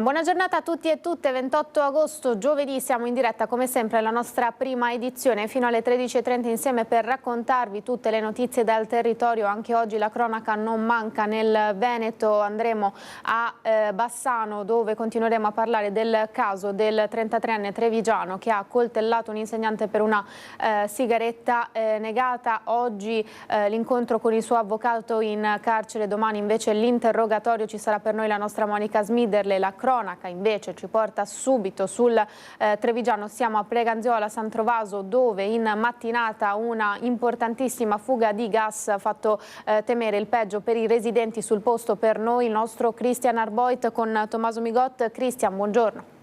Buona giornata a tutti e tutte, 28 agosto, giovedì, siamo in diretta come sempre alla nostra prima edizione fino alle 13:30 insieme per raccontarvi tutte le notizie dal territorio. Anche oggi la cronaca non manca. Nel Veneto andremo a Bassano, dove continueremo a parlare del caso del 33enne trevigiano che ha coltellato un insegnante per una sigaretta negata. Oggi l'incontro con il suo avvocato in carcere, domani invece l'interrogatorio. Ci sarà per noi la nostra Monica Smiderle. La cronaca invece ci porta subito sul trevigiano. Siamo a Preganziola, San Trovaso, dove in mattinata una importantissima fuga di gas ha fatto temere il peggio per i residenti. Sul posto per noi il nostro Cristian Arboit con Tommaso Migot. Cristian, buongiorno.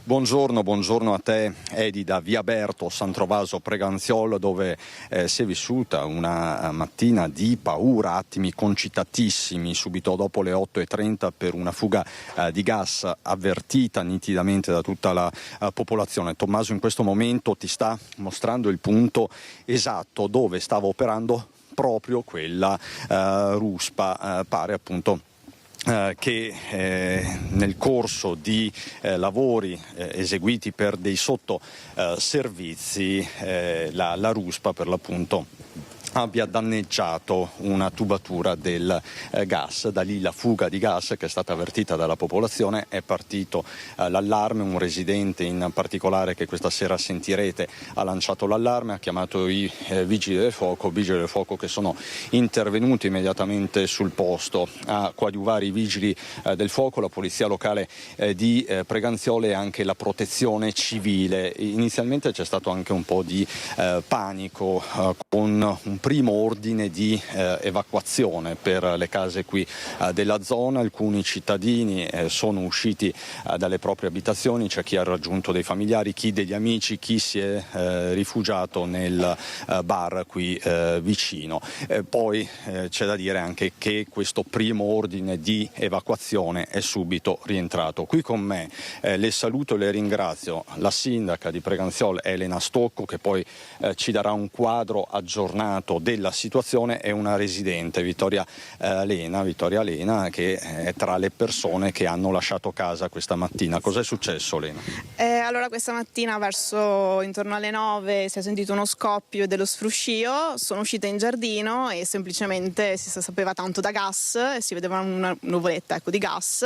Buongiorno a te Edi da Via Berto, San Trovaso, Preganziola, dove si è vissuta una mattina di paura, attimi concitatissimi subito dopo le 8:30 per una fuga di gas avvertita nitidamente da tutta la popolazione. Tommaso in questo momento ti sta mostrando il punto esatto dove stava operando proprio quella ruspa, pare appunto che nel corso di lavori eseguiti per dei sottoservizi la ruspa per l'appunto abbia danneggiato una tubatura del gas. Da lì la fuga di gas che è stata avvertita dalla popolazione, è partito l'allarme. Un residente in particolare che questa sera sentirete ha lanciato l'allarme, ha chiamato i vigili del fuoco che sono intervenuti immediatamente sul posto a coadiuvare i vigili del fuoco, la polizia locale di Preganziola e anche la protezione civile. Inizialmente c'è stato anche un po' di panico con un primo ordine di evacuazione per le case qui della zona. Alcuni cittadini sono usciti dalle proprie abitazioni, c'è chi ha raggiunto dei familiari, chi degli amici, chi si è rifugiato nel bar qui vicino. Poi c'è da dire anche che questo primo ordine di evacuazione è subito rientrato. Qui con me le saluto e le ringrazio la sindaca di Preganziola Elena Stocco, che poi ci darà un quadro aggiornato della situazione, è una residente, Vittoria Lena, che è tra le persone che hanno lasciato casa questa mattina. Cos'è successo, Lena? Allora questa mattina verso intorno alle 9 si è sentito uno scoppio e dello sfruscio, sono uscita in giardino e semplicemente si sapeva tanto da gas, si vedeva una nuvoletta di gas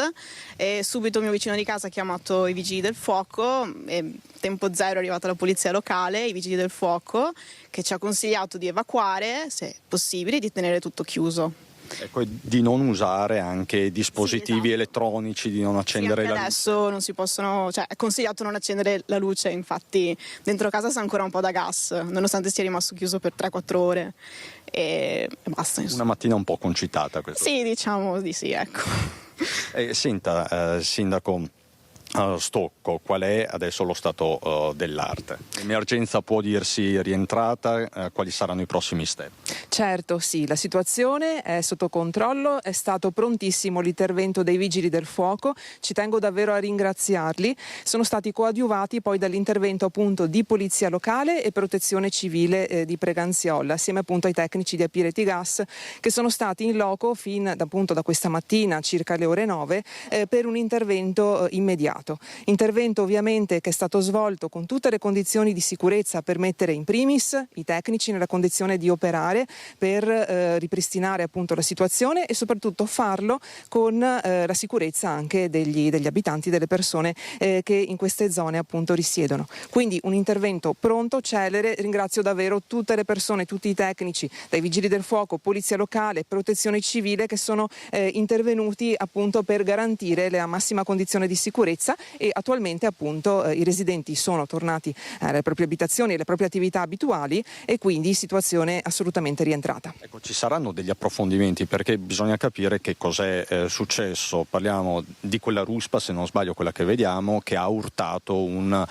e subito il mio vicino di casa ha chiamato i vigili del fuoco e tempo zero è arrivata la polizia locale, i vigili del fuoco, che ci ha consigliato di evacuare, se possibile, di tenere tutto chiuso. Ecco, di non usare anche dispositivi elettronici, di non accendere la luce. Adesso non si possono, è consigliato non accendere la luce, infatti dentro casa c'è ancora un po' da gas, nonostante sia rimasto chiuso per 3-4 ore e basta. Una mattina un po' concitata questa. Sì, diciamo di sì, ecco. Senta, sindaco Stocco, qual è adesso lo stato dell'arte? L'emergenza può dirsi rientrata, quali saranno i prossimi step? Certo, sì, la situazione è sotto controllo, è stato prontissimo l'intervento dei vigili del fuoco, ci tengo davvero a ringraziarli, sono stati coadiuvati poi dall'intervento appunto di polizia locale e protezione civile di Preganziola, assieme appunto ai tecnici di Apireti Gas che sono stati in loco fin da questa mattina, circa le ore 9, per un intervento immediato. Intervento ovviamente che è stato svolto con tutte le condizioni di sicurezza per mettere in primis i tecnici nella condizione di operare per ripristinare appunto la situazione e soprattutto farlo con la sicurezza anche degli abitanti, delle persone che in queste zone appunto risiedono. Quindi un intervento pronto, celere. Ringrazio davvero tutte le persone, tutti i tecnici, dai vigili del fuoco, polizia locale, protezione civile, che sono intervenuti appunto per garantire la massima condizione di sicurezza e attualmente appunto i residenti sono tornati alle proprie abitazioni, alle proprie attività abituali e quindi situazione assolutamente rientrata. Ecco, ci saranno degli approfondimenti perché bisogna capire che cos'è successo. Parliamo di quella ruspa, se non sbaglio quella che vediamo, che ha urtato un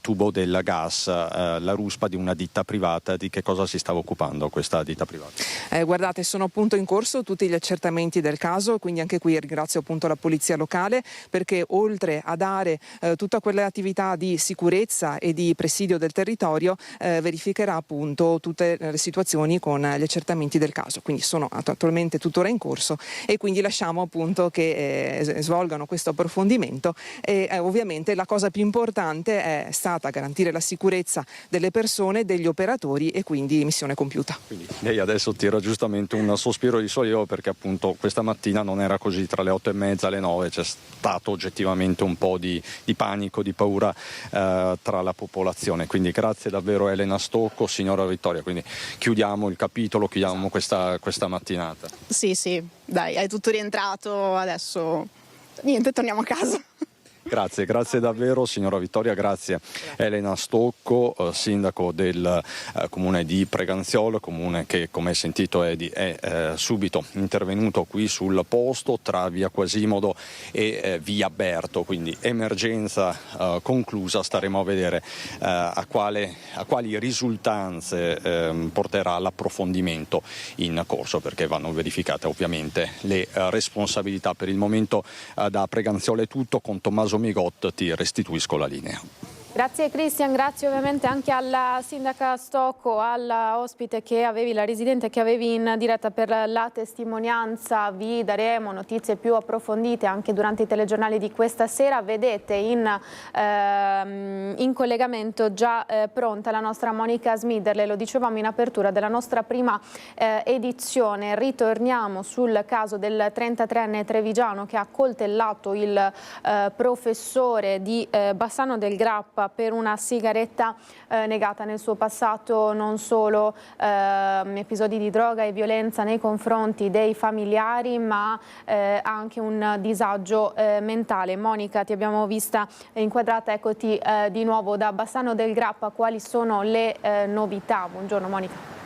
tubo del gas, la ruspa di una ditta privata. Di che cosa si stava occupando questa ditta privata? Guardate, sono appunto in corso tutti gli accertamenti del caso, quindi anche qui ringrazio appunto la polizia locale perché oltre a inquadrare tutta quelle attività di sicurezza e di presidio del territorio, verificherà appunto tutte le situazioni con gli accertamenti del caso. Quindi sono attualmente tuttora in corso e quindi lasciamo appunto che svolgano questo approfondimento e ovviamente la cosa più importante è stata garantire la sicurezza delle persone, degli operatori e quindi missione compiuta. Quindi lei adesso tira giustamente un sospiro di sollievo perché appunto questa mattina non era così, tra le 8:30 e le 9 c'è stato oggettivamente un po' di panico, di paura tra la popolazione. Quindi grazie davvero Elena Stocco, signora Vittoria. Quindi chiudiamo il capitolo, chiudiamo questa mattinata. Sì, dai, è tutto rientrato, adesso niente, torniamo a casa. Grazie davvero signora Vittoria, grazie Elena Stocco, sindaco del comune di Preganziolo, comune che come hai sentito è subito intervenuto qui sul posto tra via Quasimodo e via Berto, quindi emergenza conclusa. Staremo a vedere a quali risultanze porterà l'approfondimento in corso, perché vanno verificate ovviamente le responsabilità. Per il momento da Preganziolo è tutto, con Tommaso Migot ti restituisco la linea. Grazie Cristian, grazie ovviamente anche alla sindaca Stocco, alla ospite che avevi, la residente che avevi in diretta per la testimonianza. Vi daremo notizie più approfondite anche durante i telegiornali di questa sera. Vedete in collegamento già pronta la nostra Monica Smiderle, lo dicevamo in apertura della nostra prima edizione. Ritorniamo sul caso del 33enne trevigiano che ha coltellato il professore di Bassano del Grappa per una sigaretta negata. Nel suo passato non solo episodi di droga e violenza nei confronti dei familiari, ma anche un disagio mentale. Monica, ti abbiamo vista inquadrata, eccoti di nuovo da Bassano del Grappa. Quali sono le novità? Buongiorno Monica.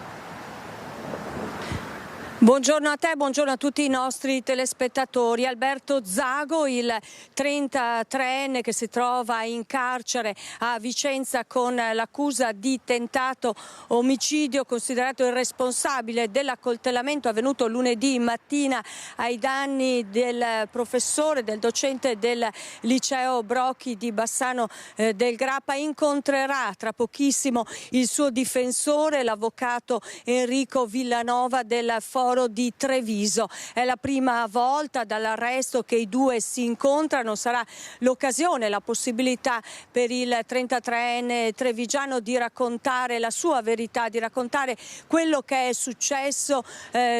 Buongiorno a te, buongiorno a tutti i nostri telespettatori. Alberto Zago, il 33enne che si trova in carcere a Vicenza con l'accusa di tentato omicidio, considerato il responsabile dell'accoltellamento avvenuto lunedì mattina ai danni del professore, del docente del liceo Brocchi di Bassano del Grappa, incontrerà tra pochissimo il suo difensore, l'avvocato Enrico Villanova del Foro di Treviso. È la prima volta dall'arresto che i due si incontrano. Sarà l'occasione, la possibilità per il 33enne trevigiano di raccontare la sua verità, di raccontare quello che è successo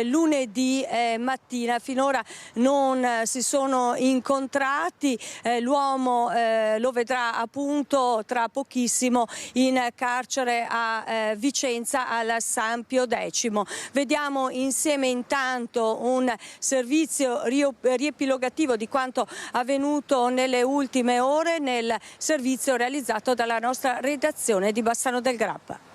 lunedì mattina. Finora non si sono incontrati, l'uomo lo vedrà appunto tra pochissimo in carcere a Vicenza al San Pio X. Vediamo insieme intanto un servizio riepilogativo di quanto avvenuto nelle ultime ore nel servizio realizzato dalla nostra redazione di Bassano del Grappa.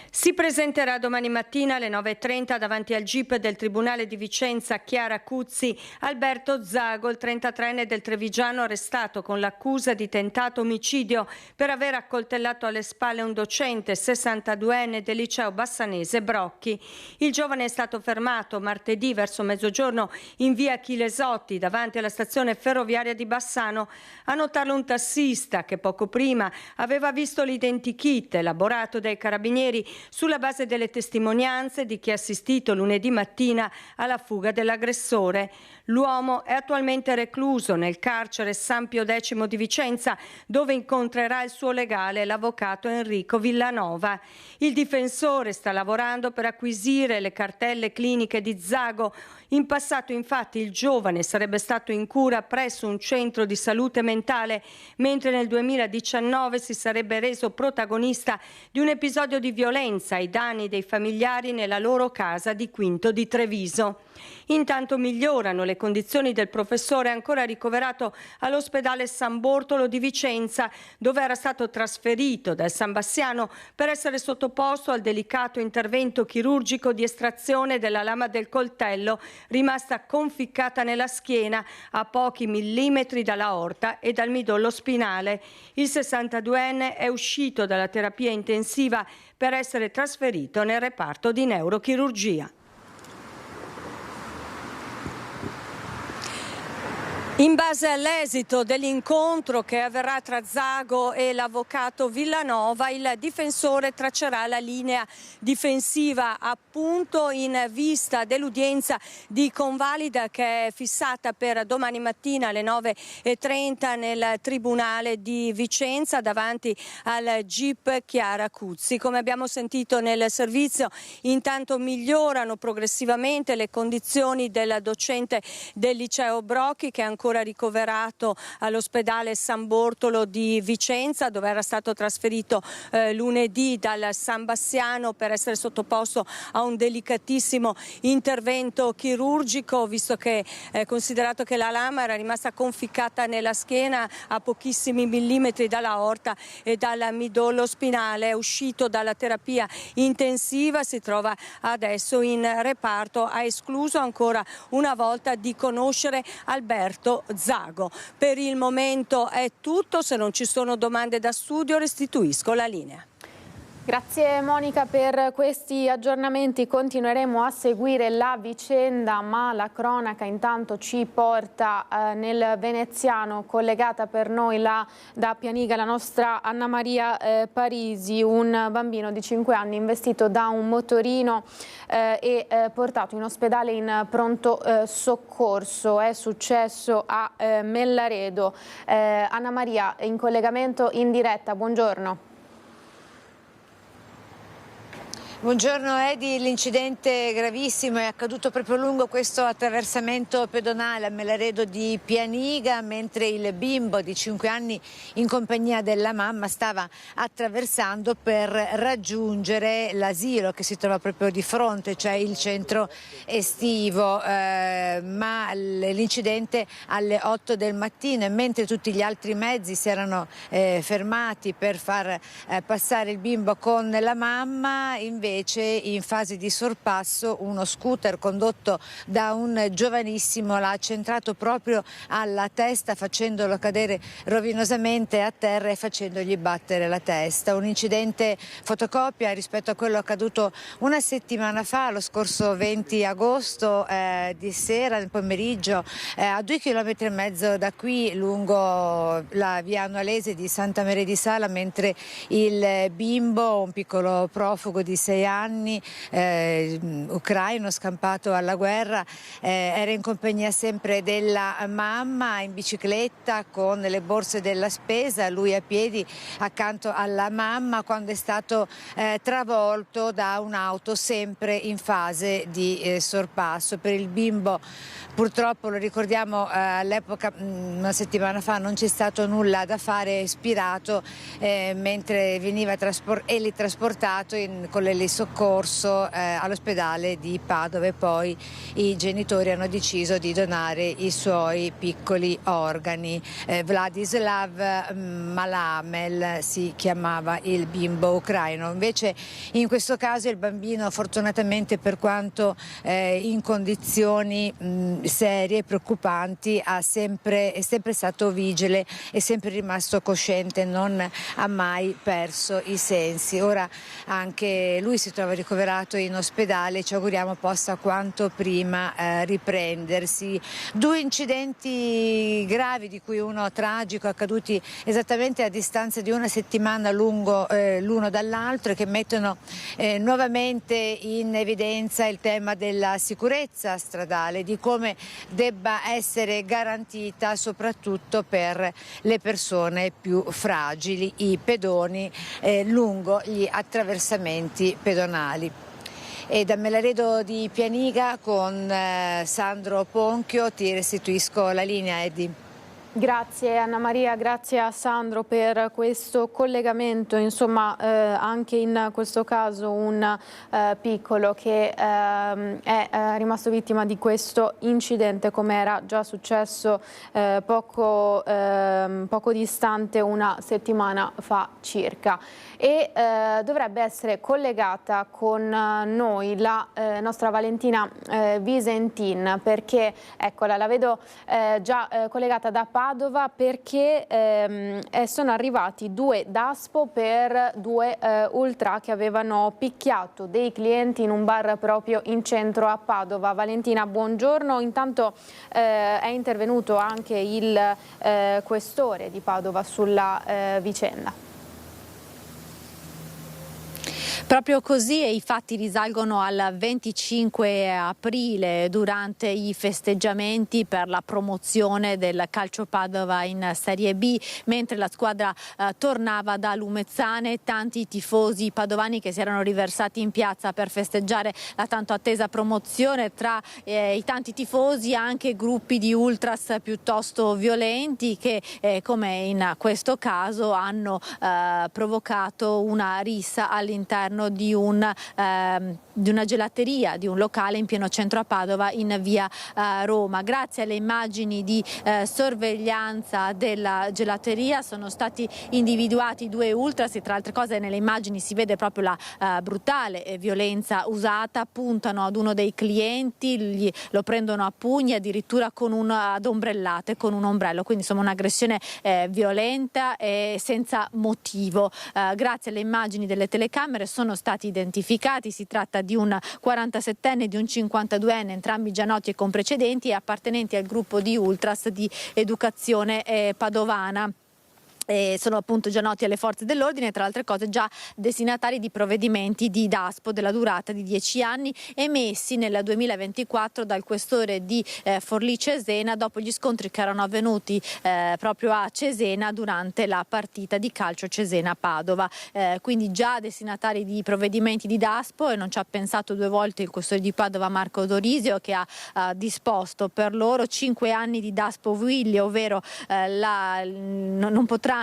Si presenterà domani mattina alle 9:30 davanti al GIP del Tribunale di Vicenza Chiara Cuzzi Alberto Zago, il 33enne del trevigiano arrestato con l'accusa di tentato omicidio per aver accoltellato alle spalle un docente 62enne del liceo bassanese Brocchi. Il giovane è stato fermato martedì verso mezzogiorno in via Chilesotti davanti alla stazione ferroviaria di Bassano. A notarlo un tassista che poco prima aveva visto l'identikit elaborato dai carabinieri sulla base delle testimonianze di chi ha assistito lunedì mattina alla fuga dell'aggressore. L'uomo è attualmente recluso nel carcere San Pio X di Vicenza, dove incontrerà il suo legale, l'avvocato Enrico Villanova. Il difensore sta lavorando per acquisire le cartelle cliniche di Zago. In passato, infatti, il giovane sarebbe stato in cura presso un centro di salute mentale, mentre nel 2019 si sarebbe reso protagonista di un episodio di violenza ai danni dei familiari nella loro casa di Quinto di Treviso. Intanto migliorano le condizioni del professore, ancora ricoverato all'ospedale San Bortolo di Vicenza, dove era stato trasferito dal San Bassiano per essere sottoposto al delicato intervento chirurgico di estrazione della lama del coltello, rimasta conficcata nella schiena a pochi millimetri dall'aorta e dal midollo spinale. Il 62enne è uscito dalla terapia intensiva per essere trasferito nel reparto di neurochirurgia. In base all'esito dell'incontro che avverrà tra Zago e l'avvocato Villanova, il difensore traccerà la linea difensiva appunto in vista dell'udienza di convalida che è fissata per domani mattina alle 9:30 nel Tribunale di Vicenza davanti al GIP Chiara Cuzzi. Come abbiamo sentito nel servizio, intanto migliorano progressivamente le condizioni del docente del liceo Brocchi, che è ancora ricoverato all'ospedale San Bortolo di Vicenza, dove era stato trasferito lunedì dal San Bassiano per essere sottoposto a un delicatissimo intervento chirurgico, visto che considerato che la lama era rimasta conficcata nella schiena a pochissimi millimetri dalla aorta e dal midollo spinale. È uscito dalla terapia intensiva, si trova adesso in reparto. Ha escluso ancora una volta di conoscere Alberto Zago. Per il momento è tutto, se non ci sono domande da studio restituisco la linea. Grazie Monica per questi aggiornamenti, continueremo a seguire la vicenda, ma la cronaca intanto ci porta nel veneziano. Collegata per noi da Pianiga la nostra Anna Maria Parisi, un bambino di 5 anni investito da un motorino e portato in ospedale in pronto soccorso. È successo a Mellaredo. Anna Maria in collegamento in diretta, buongiorno. Buongiorno Edi, l'incidente gravissimo è accaduto proprio lungo questo attraversamento pedonale a Mellaredo di Pianiga, mentre il bimbo di 5 anni in compagnia della mamma stava attraversando per raggiungere l'asilo che si trova proprio di fronte, cioè il centro estivo, ma l'incidente alle 8 del mattino, e mentre tutti gli altri mezzi si erano fermati per far passare il bimbo con la mamma, invece in fase di sorpasso uno scooter condotto da un giovanissimo l'ha centrato proprio alla testa, facendolo cadere rovinosamente a terra e facendogli battere la testa. Un incidente fotocopia rispetto a quello accaduto una settimana fa, lo scorso 20 agosto di sera, nel pomeriggio, a 2,5 km da qui, lungo la via annualese di Santa Maria di Sala, mentre il bimbo, un piccolo profugo di 6 anni, ucraino scampato alla guerra, era in compagnia sempre della mamma in bicicletta con le borse della spesa, lui a piedi accanto alla mamma, quando è stato travolto da un'auto sempre in fase di sorpasso. Per il bimbo, purtroppo, lo ricordiamo, all'epoca, una settimana fa, non c'è stato nulla da fare, è spirato mentre veniva trasportato con l'elisoccorso all'ospedale di Padova, e poi i genitori hanno deciso di donare i suoi piccoli organi. Vladislav Malamel si chiamava il bimbo ucraino. Invece in questo caso il bambino, fortunatamente, per quanto in condizioni serie e preoccupanti, è sempre stato vigile, è sempre rimasto cosciente, non ha mai perso i sensi. Ora anche lui si trova ricoverato in ospedale, ci auguriamo possa quanto prima riprendersi. 2 incidenti gravi, di cui uno tragico, accaduti esattamente a distanza di una settimana lungo l'uno dall'altro, e che mettono nuovamente in evidenza il tema della sicurezza stradale, di come debba essere garantita soprattutto per le persone più fragili, i pedoni, lungo gli attraversamenti pedonali. E da Mellaredo di Pianiga con Sandro Ponchio ti restituisco la linea, Edi. Grazie Anna Maria, grazie a Sandro per questo collegamento. Insomma, anche in questo caso un piccolo che è rimasto vittima di questo incidente, come era già successo poco distante, una settimana fa circa. E dovrebbe essere collegata con noi la nostra Valentina Visentin, perché eccola, la vedo già collegata da Padova. Padova perché sono arrivati 2 DASPO per 2 ultra che avevano picchiato dei clienti in un bar proprio in centro a Padova. Valentina, buongiorno. Intanto è intervenuto anche il questore di Padova sulla vicenda. Proprio così, e i fatti risalgono al 25 aprile durante i festeggiamenti per la promozione del Calcio Padova in Serie B, mentre la squadra tornava da Lumezzane. Tanti tifosi padovani che si erano riversati in piazza per festeggiare la tanto attesa promozione. Tra i tanti tifosi anche gruppi di ultras piuttosto violenti che come in questo caso hanno provocato una rissa all'interno di una gelateria, di un locale in pieno centro a Padova in via Roma. Grazie alle immagini di sorveglianza della gelateria sono stati individuati 2 ultras e tra altre cose nelle immagini si vede proprio la brutale violenza usata. Puntano ad uno dei clienti, lo prendono a pugni addirittura ad ombrellate con un ombrello, quindi insomma un'aggressione violenta e senza motivo. Grazie alle immagini delle telecamere sono stati identificati, si tratta di un 47enne e di un 52enne, entrambi già noti e con precedenti e appartenenti al gruppo di ultras di Educazione Padovana. Sono appunto già noti alle forze dell'ordine, tra altre cose già destinatari di provvedimenti di DASPO della durata di 10 anni emessi nel 2024 dal questore di Forlì Cesena dopo gli scontri che erano avvenuti proprio a Cesena durante la partita di calcio Cesena-Padova. Quindi già destinatari di provvedimenti di DASPO, e non ci ha pensato 2 volte il questore di Padova Marco Dorisio, che ha disposto per loro 5 anni di DASPO Willy, ovvero non potranno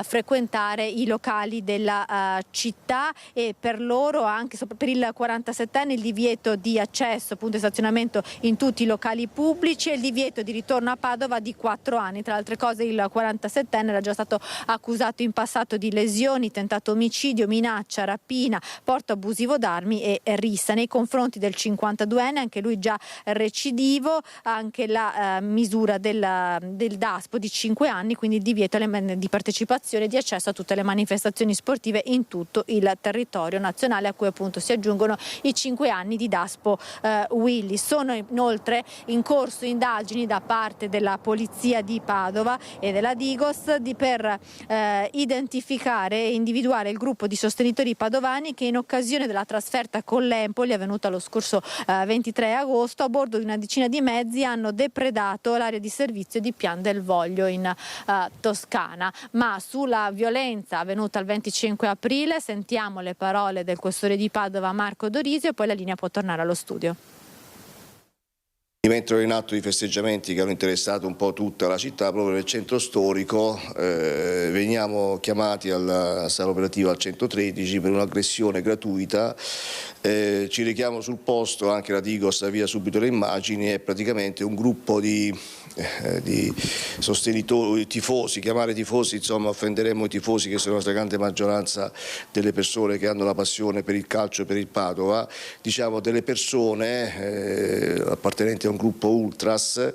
frequentare i locali della città, e per loro, anche per il 47enne, il divieto di accesso, appunto, e stazionamento in tutti i locali pubblici e il divieto di ritorno a Padova di 4 anni. Tra altre cose il 47enne era già stato accusato in passato di lesioni, tentato omicidio, minaccia, rapina, porto abusivo d'armi e rissa. Nei confronti del 52enne, anche lui già recidivo, anche la misura del DASPO di 5 anni, quindi il divieto di partecipazione e di accesso a tutte le manifestazioni sportive in tutto il territorio nazionale, a cui appunto si aggiungono i 5 anni di DASPO Willy. Sono inoltre in corso indagini da parte della Polizia di Padova e della Digos per identificare e individuare il gruppo di sostenitori padovani che in occasione della trasferta con l'Empoli avvenuta lo scorso 23 agosto a bordo di una decina di mezzi hanno depredato l'area di servizio di Pian del Voglio in Toscana. Ma sulla violenza avvenuta il 25 aprile sentiamo le parole del questore di Padova Marco Dorisio e poi la linea può tornare allo studio. Mentre in atto i festeggiamenti che hanno interessato un po' tutta la città, proprio nel centro storico, veniamo chiamati alla sala operativa al 113 per un'aggressione gratuita. Ci richiamo sul posto, anche la Digos avvia subito le immagini, è praticamente un gruppo di sostenitori, tifosi, chiamare tifosi, insomma offenderemmo i tifosi che sono la stragrande maggioranza delle persone che hanno la passione per il calcio e per il Padova, diciamo delle persone appartenenti a un gruppo ultras,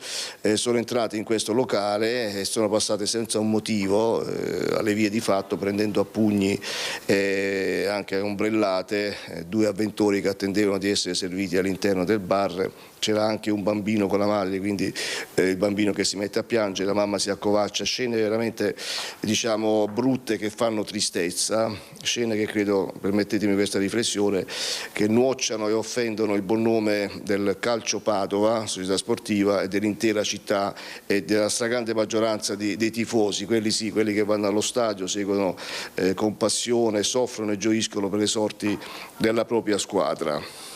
sono entrate in questo locale e sono passate senza un motivo alle vie di fatto, prendendo a pugni anche ombrellate 2 avventori che attendevano di essere serviti all'interno del bar. C'era anche un bambino con la madre, quindi il bambino che si mette a piangere, la mamma si accovaccia, scene veramente diciamo brutte che fanno tristezza, scene che credo, permettetemi questa riflessione, che nuocciano e offendono il buon nome del calcio Padova, società sportiva, e dell'intera città e della stragrande maggioranza dei tifosi, quelli sì, quelli che vanno allo stadio, seguono con passione, soffrono e gioiscono per le sorti della propria squadra.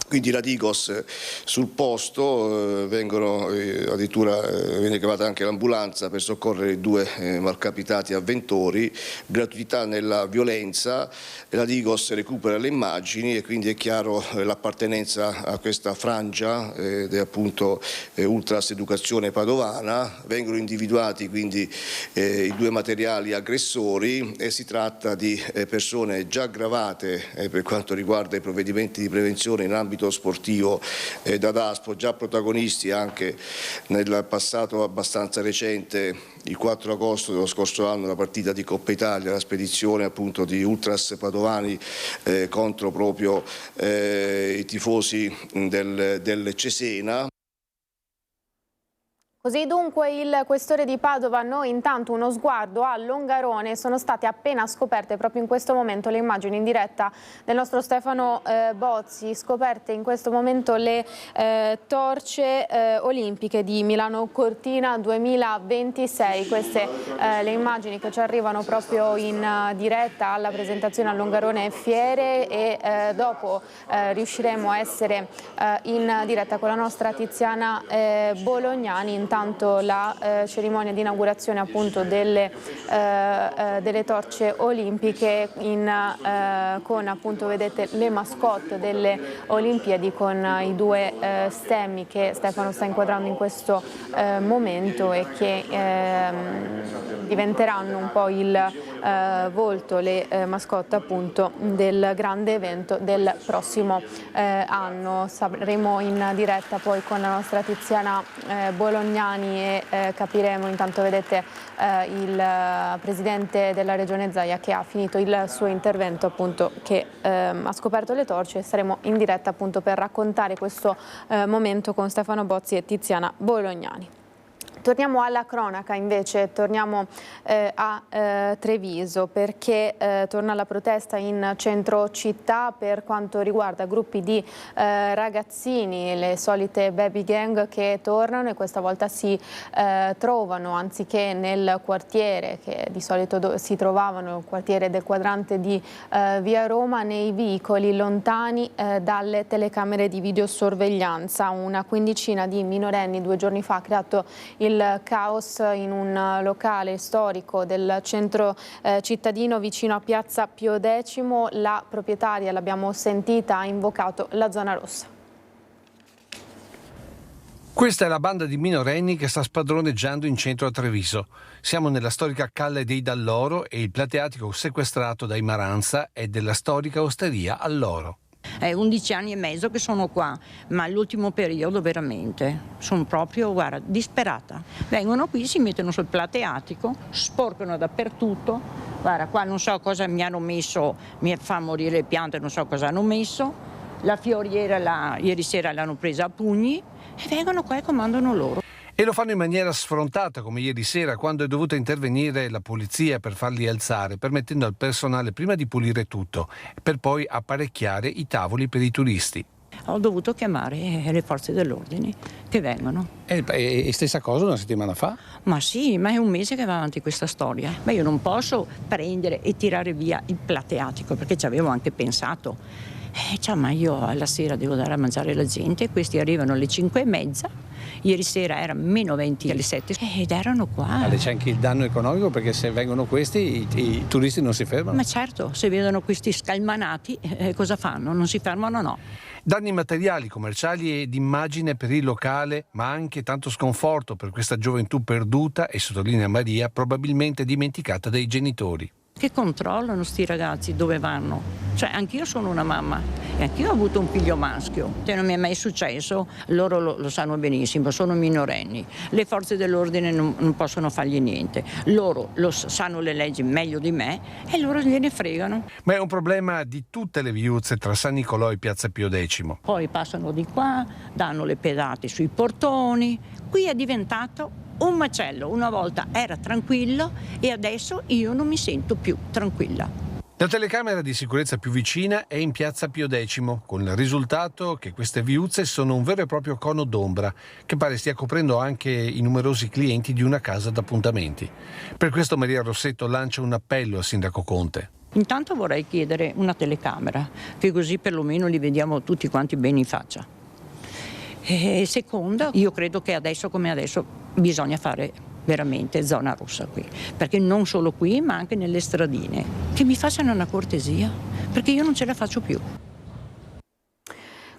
Quindi la Digos sul posto, addirittura viene chiamata anche l'ambulanza per soccorrere i 2 malcapitati avventori, gratuità nella violenza, la Digos recupera le immagini e quindi è chiaro l'appartenenza a questa frangia ed è appunto Ultras Educazione Padovana. Vengono individuati quindi i 2 materiali aggressori e si tratta di persone già aggravate per quanto riguarda i provvedimenti di prevenzione in ambito nell'ambito sportivo da Daspo, già protagonisti anche nel passato abbastanza recente, il 4 agosto dello scorso anno, la partita di Coppa Italia, la spedizione appunto di Ultras Padovani contro proprio i tifosi del Cesena. Così dunque il questore di Padova. Noi intanto uno sguardo a Longarone. Sono state appena scoperte proprio in questo momento le immagini in diretta del nostro Stefano Bozzi, scoperte in questo momento le torce olimpiche di Milano Cortina 2026. Queste le immagini che ci arrivano proprio in diretta alla presentazione a Longarone Fiere, e dopo riusciremo a essere in diretta con la nostra Tiziana Bolognani. Intanto la cerimonia di inaugurazione appunto delle torce olimpiche con appunto, vedete, le mascotte delle Olimpiadi con i due stemmi che Stefano sta inquadrando in questo momento e che diventeranno un po' il volto, le mascotte appunto del grande evento del prossimo anno. Saremo in diretta poi con la nostra Tiziana Bolognani e capiremo. Intanto vedete il presidente della regione Zaia che ha finito il suo intervento, appunto, che ha scoperto le torce, e saremo in diretta appunto per raccontare questo momento con Stefano Bozzi e Tiziana Bolognani. Torniamo alla cronaca invece, torniamo a Treviso, perché torna la protesta in centro città per quanto riguarda gruppi di ragazzini, le solite baby gang che tornano, e questa volta si trovano, anziché nel quartiere che di solito si trovavano, il quartiere del quadrante di via Roma, nei vicoli lontani dalle telecamere di videosorveglianza. Una quindicina di minorenni 2 giorni fa ha creato il caos in un locale storico del centro cittadino vicino a Piazza Pio X. La proprietaria, l'abbiamo sentita, ha invocato la zona rossa. Questa è la banda di minorenni che sta spadroneggiando in centro a Treviso. Siamo nella storica Calle dei Dall'Oro e il plateatico sequestrato dai Maranza è della storica osteria Alloro. È 11 anni e mezzo che sono qua, ma l'ultimo periodo veramente sono proprio, guarda, disperata. Vengono qui, si mettono sul plateatico, sporcano dappertutto. Guarda, qua non so cosa mi hanno messo, mi fa morire le piante, non so cosa hanno messo. La fioriera ieri sera l'hanno presa a pugni e vengono qua e comandano loro. E lo fanno in maniera sfrontata, come ieri sera, quando è dovuta intervenire la polizia per farli alzare, permettendo al personale prima di pulire tutto, per poi apparecchiare i tavoli per i turisti. Ho dovuto chiamare le forze dell'ordine che vengono. E stessa cosa una settimana fa? Ma sì, ma è un mese che va avanti questa storia. Ma io non posso prendere e tirare via il plateatico, perché ci avevo anche pensato. Ma io alla sera devo dare a mangiare la gente, questi arrivano alle 5:30. Ieri sera era meno 20 alle 7 ed erano qua. C'è anche il danno economico, perché se vengono questi i turisti non si fermano. Ma certo, se vedono questi scalmanati cosa fanno? Non si fermano, no. Danni materiali, commerciali e d'immagine per il locale, ma anche tanto sconforto per questa gioventù perduta e, sottolinea Maria, probabilmente dimenticata dai genitori. Che controllano sti ragazzi dove vanno? Cioè, anch'io sono una mamma e anch'io ho avuto un figlio maschio. Non mi è mai successo, loro lo sanno benissimo, sono minorenni. Le forze dell'ordine non possono fargli niente. Loro sanno le leggi meglio di me e loro gliene fregano. Ma è un problema di tutte le viuzze tra San Nicolò e Piazza Pio X. Poi passano di qua, danno le pedate sui portoni. Qui è diventato un macello. Una volta era tranquillo e adesso io non mi sento più tranquilla. La telecamera di sicurezza più vicina è in Piazza Pio X, con il risultato che queste viuzze sono un vero e proprio cono d'ombra che pare stia coprendo anche i numerosi clienti di una casa d'appuntamenti. Per questo Maria Rossetto lancia un appello al sindaco Conte. Intanto vorrei chiedere una telecamera, che così perlomeno li vediamo tutti quanti bene in faccia. E seconda, io credo che adesso come adesso bisogna fare veramente zona rossa qui, perché non solo qui ma anche nelle stradine, che mi facciano una cortesia, perché io non ce la faccio più.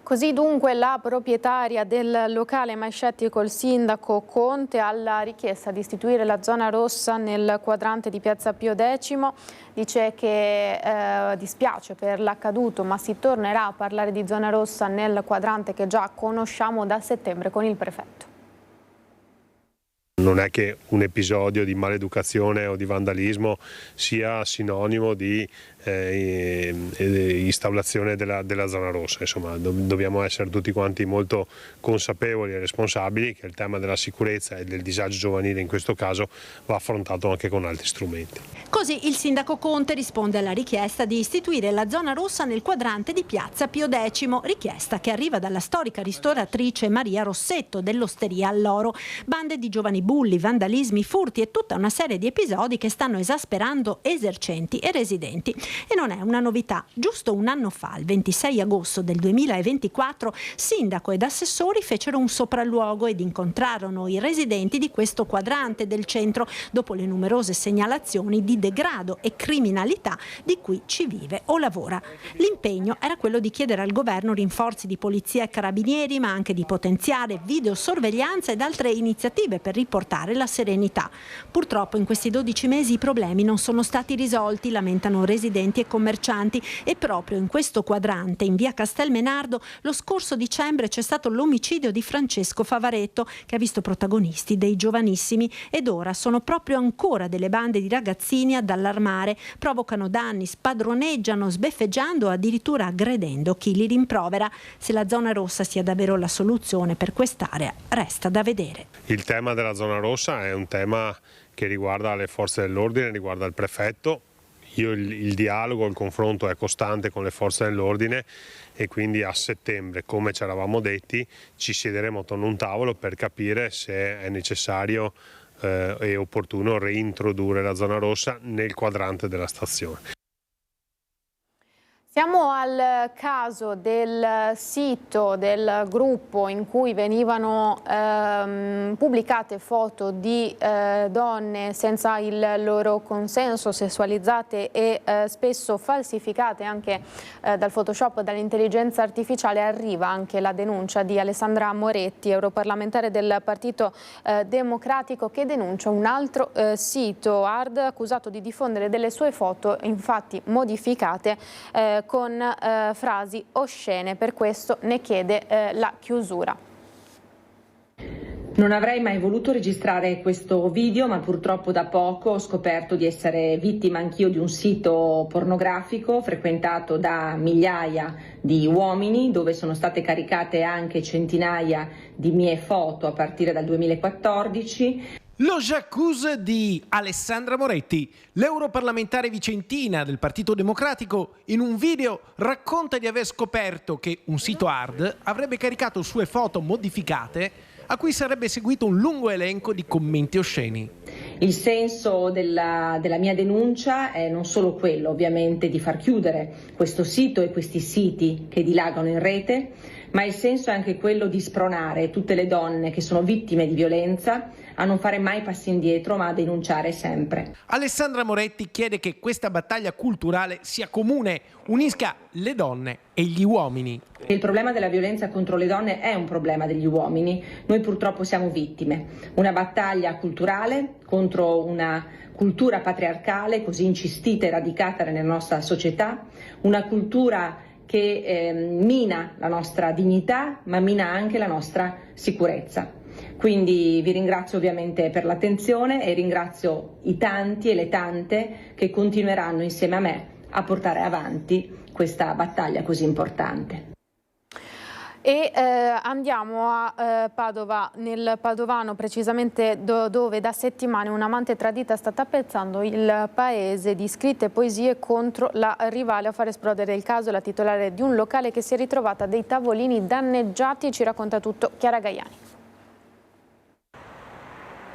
Così dunque la proprietaria del locale mai scettico il sindaco Conte alla richiesta di istituire la zona rossa nel quadrante di Piazza Pio X. Dice che dispiace per l'accaduto, ma si tornerà a parlare di zona rossa nel quadrante che già conosciamo da settembre con il prefetto. Non è che un episodio di maleducazione o di vandalismo sia sinonimo di instaurazione della zona rossa. Insomma, dobbiamo essere tutti quanti molto consapevoli e responsabili che il tema della sicurezza e del disagio giovanile in questo caso va affrontato anche con altri strumenti. Così il sindaco Conte risponde alla richiesta di istituire la zona rossa nel quadrante di Piazza Pio X, richiesta che arriva dalla storica ristoratrice Maria Rossetto dell'Osteria Alloro. Bande di giovani bulli, vandalismi, furti e tutta una serie di episodi che stanno esasperando esercenti e residenti. E non è una novità. Giusto un anno fa, il 26 agosto del 2024, sindaco ed assessori fecero un sopralluogo ed incontrarono i residenti di questo quadrante del centro dopo le numerose segnalazioni di degrado e criminalità di cui ci vive o lavora. L'impegno era quello di chiedere al governo rinforzi di polizia e carabinieri, ma anche di potenziare videosorveglianza ed altre iniziative per riportare la serenità. Purtroppo in questi 12 mesi i problemi non sono stati risolti, lamentano residenti e commercianti, e proprio in questo quadrante, in via Castelmenardo, lo scorso dicembre c'è stato l'omicidio di Francesco Favaretto, che ha visto protagonisti dei giovanissimi, ed ora sono proprio ancora delle bande di ragazzini ad allarmare, provocano danni, spadroneggiano, sbeffeggiando o addirittura aggredendo chi li rimprovera. Se la zona rossa sia davvero la soluzione per quest'area resta da vedere. Il tema della zona rossa è un tema che riguarda le forze dell'ordine, riguarda il prefetto. Il dialogo, il confronto è costante con le forze dell'ordine e quindi a settembre, come ci eravamo detti, ci siederemo attorno a un tavolo per capire se è necessario e opportuno reintrodurre la zona rossa nel quadrante della stazione. Siamo al caso del sito del gruppo in cui venivano pubblicate foto di donne senza il loro consenso, sessualizzate e spesso falsificate anche dal Photoshop, dall'intelligenza artificiale. Arriva anche la denuncia di Alessandra Moretti, europarlamentare del Partito Democratico, che denuncia un altro sito, ARD, accusato di diffondere delle sue foto, infatti modificate, con frasi oscene. Per questo ne chiede la chiusura. Non avrei mai voluto registrare questo video, ma purtroppo da poco ho scoperto di essere vittima anch'io di un sito pornografico frequentato da migliaia di uomini, dove sono state caricate anche centinaia di mie foto a partire dal 2014. Lo j'accuse di Alessandra Moretti, l'europarlamentare vicentina del Partito Democratico, in un video racconta di aver scoperto che un sito ARD avrebbe caricato sue foto modificate a cui sarebbe seguito un lungo elenco di commenti osceni. Il senso della mia denuncia è non solo quello, ovviamente, di far chiudere questo sito e questi siti che dilagano in rete, ma il senso è anche quello di spronare tutte le donne che sono vittime di violenza a non fare mai passi indietro, ma a denunciare sempre. Alessandra Moretti chiede che questa battaglia culturale sia comune, unisca le donne e gli uomini. Il problema della violenza contro le donne è un problema degli uomini. Noi purtroppo siamo vittime. Una battaglia culturale contro una cultura patriarcale così incistita e radicata nella nostra società, una cultura che mina la nostra dignità, ma mina anche la nostra sicurezza. Quindi vi ringrazio ovviamente per l'attenzione e ringrazio i tanti e le tante che continueranno insieme a me a portare avanti questa battaglia così importante. E andiamo a Padova, nel Padovano, precisamente dove da settimane un'amante tradita sta tappezzando il paese di scritte e poesie contro la rivale. A far esplodere il caso è la titolare di un locale che si è ritrovata dei tavolini danneggiati. Ci racconta tutto Chiara Gaiani.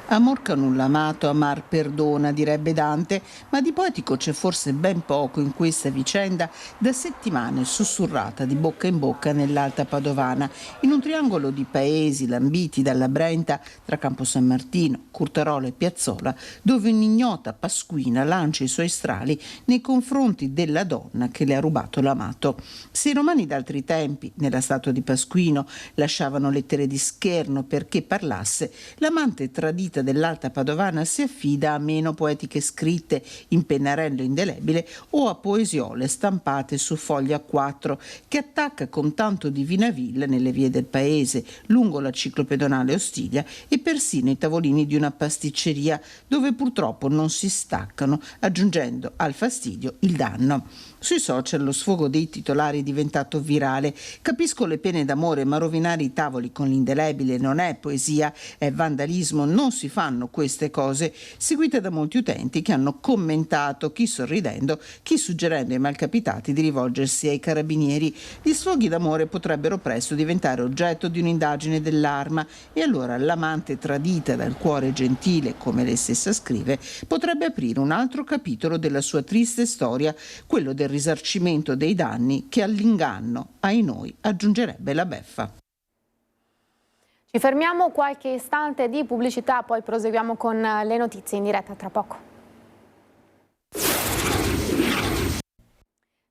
Amor che nulla amato, amar perdona, direbbe Dante, ma di poetico c'è forse ben poco in questa vicenda, da settimane sussurrata di bocca in bocca nell'Alta Padovana, in un triangolo di paesi lambiti dalla Brenta tra Campo San Martino, Curtarolo e Piazzola, dove un'ignota pasquina lancia i suoi strali nei confronti della donna che le ha rubato l'amato. Se i romani d'altri tempi, nella statua di Pasquino, lasciavano lettere di scherno perché parlasse, l'amante tradita dell'Alta Padovana si affida a meno poetiche scritte in pennarello indelebile o a poesiole stampate su fogli A4 che attacca con tanto di vinaville nelle vie del paese, lungo la ciclopedonale Ostiglia e persino i tavolini di una pasticceria dove purtroppo non si staccano, aggiungendo al fastidio il danno. Sui social lo sfogo dei titolari è diventato virale. Capisco le pene d'amore, ma rovinare i tavoli con l'indelebile non è poesia, è vandalismo, non si fanno queste cose, seguite da molti utenti che hanno commentato, chi sorridendo, chi suggerendo ai malcapitati di rivolgersi ai carabinieri. Gli sfoghi d'amore potrebbero presto diventare oggetto di un'indagine dell'Arma e allora l'amante tradita dal cuore gentile, come lei stessa scrive, potrebbe aprire un altro capitolo della sua triste storia, quello del risarcimento dei danni che all'inganno, ai noi, aggiungerebbe la beffa. Ci fermiamo qualche istante di pubblicità, poi proseguiamo con le notizie in diretta tra poco.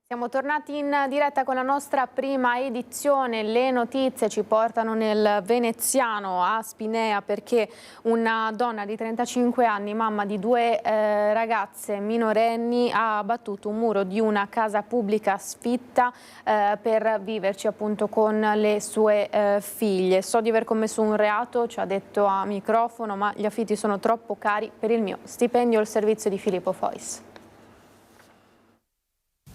Siamo tornati in diretta con la nostra prima edizione. Le notizie ci portano nel veneziano a Spinea perché una donna di 35 anni, mamma di 2 ragazze minorenni, ha abbattuto un muro di una casa pubblica sfitta per viverci appunto con le sue figlie. So di aver commesso un reato, ci ha detto a microfono, ma gli affitti sono troppo cari per il mio stipendio. Il servizio di Filippo Fois.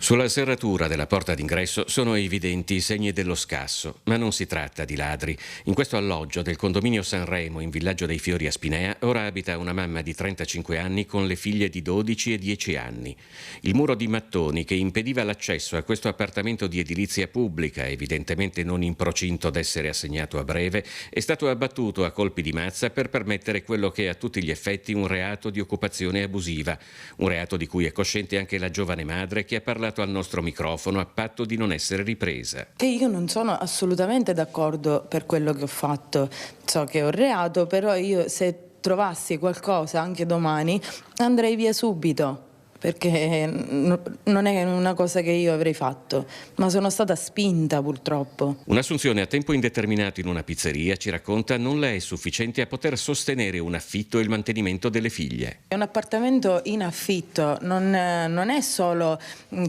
Sulla serratura della porta d'ingresso sono evidenti i segni dello scasso, ma non si tratta di ladri. In questo alloggio del condominio Sanremo in Villaggio dei Fiori a Spinea ora abita una mamma di 35 anni con le figlie di 12 e 10 anni. Il muro di mattoni che impediva l'accesso a questo appartamento di edilizia pubblica, evidentemente non in procinto d'essere assegnato a breve, è stato abbattuto a colpi di mazza per permettere quello che è a tutti gli effetti un reato di occupazione abusiva, un reato di cui è cosciente anche la giovane madre che ha parlato al nostro microfono a patto di non essere ripresa. Che io non sono assolutamente d'accordo per quello che ho fatto, so che ho reato, però io se trovassi qualcosa anche domani andrei via subito. Perché non è una cosa che io avrei fatto, ma sono stata spinta purtroppo. Un'assunzione a tempo indeterminato in una pizzeria, ci racconta, non le è sufficiente a poter sostenere un affitto e il mantenimento delle figlie. Un appartamento in affitto non è solo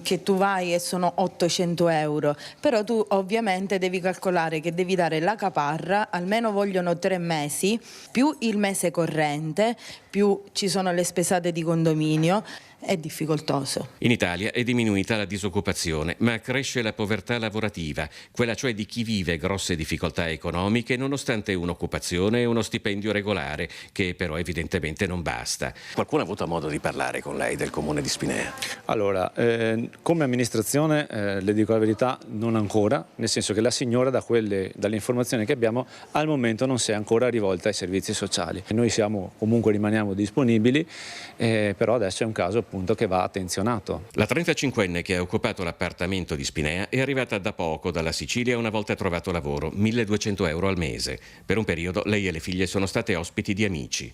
che tu vai e sono 800 euro, però tu ovviamente devi calcolare che devi dare la caparra, almeno vogliono 3 mesi, più il mese corrente, più ci sono le spesate di condominio. È difficoltoso. In Italia è diminuita la disoccupazione, ma cresce la povertà lavorativa, quella cioè di chi vive grosse difficoltà economiche nonostante un'occupazione e uno stipendio regolare, che però evidentemente non basta. Qualcuno ha avuto modo di parlare con lei del comune di Spinea? Allora, come amministrazione, le dico la verità, non ancora, nel senso che la signora dalle informazioni che abbiamo al momento non si è ancora rivolta ai servizi sociali. Noi rimaniamo disponibili, però adesso è un caso appunto che va attenzionato. La 35enne che ha occupato l'appartamento di Spinea è arrivata da poco dalla Sicilia una volta trovato lavoro, 1.200 euro al mese. Per un periodo lei e le figlie sono state ospiti di amici.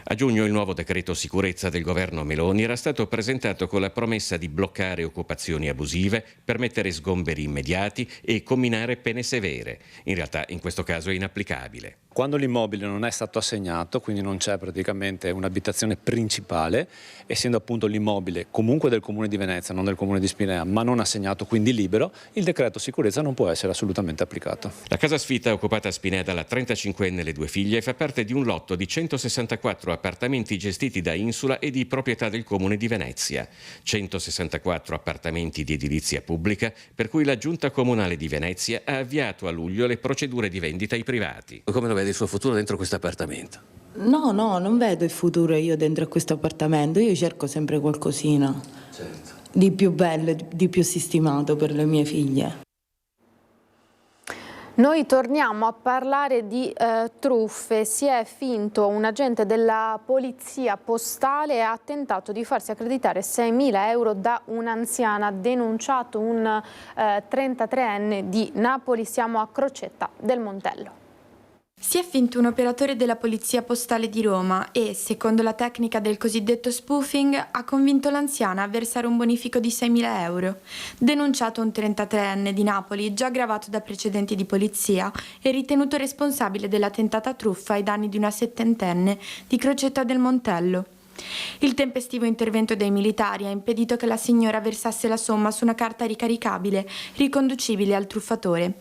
A giugno il nuovo decreto sicurezza del governo Meloni era stato presentato con la promessa di bloccare occupazioni abusive, permettere sgomberi immediati e comminare pene severe. In realtà in questo caso è inapplicabile. Quando l'immobile non è stato assegnato, quindi non c'è praticamente un'abitazione principale, essendo appunto l'immobile comunque del Comune di Venezia, non del Comune di Spinea, ma non assegnato, quindi libero, il decreto sicurezza non può essere assolutamente applicato. La casa sfitta occupata a Spinea dalla 35enne e le 2 figlie fa parte di un lotto di 164 appartamenti gestiti da Insula e di proprietà del Comune di Venezia. 164 appartamenti di edilizia pubblica, per cui la Giunta Comunale di Venezia ha avviato a luglio le procedure di vendita ai privati. Come lo vede il suo futuro dentro questo appartamento? No, non vedo il futuro io dentro questo appartamento, io cerco sempre qualcosina di più bello, di più sistemato per le mie figlie. Noi torniamo a parlare di truffe. Si è finto un agente della polizia postale e ha tentato di farsi accreditare 6.000 euro da un'anziana. Ha denunciato un 33enne di Napoli. Siamo a Crocetta del Montello. Si è finto un operatore della Polizia Postale di Roma e, secondo la tecnica del cosiddetto spoofing, ha convinto l'anziana a versare un bonifico di 6.000 euro. Denunciato un 33enne di Napoli, già gravato da precedenti di polizia, e ritenuto responsabile della tentata truffa ai danni di una settantenne di Crocetta del Montello. Il tempestivo intervento dei militari ha impedito che la signora versasse la somma su una carta ricaricabile, riconducibile al truffatore.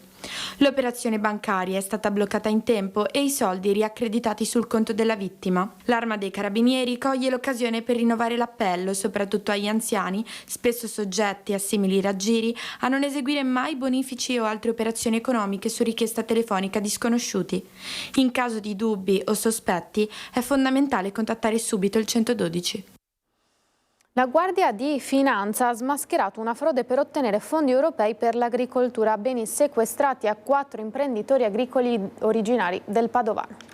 L'operazione bancaria è stata bloccata in tempo e i soldi riaccreditati sul conto della vittima. L'Arma dei Carabinieri coglie l'occasione per rinnovare l'appello, soprattutto agli anziani, spesso soggetti a simili raggiri, a non eseguire mai bonifici o altre operazioni economiche su richiesta telefonica di sconosciuti. In caso di dubbi o sospetti è fondamentale contattare subito il 112. La Guardia di Finanza ha smascherato una frode per ottenere fondi europei per l'agricoltura, beni sequestrati a 4 imprenditori agricoli originari del Padovano.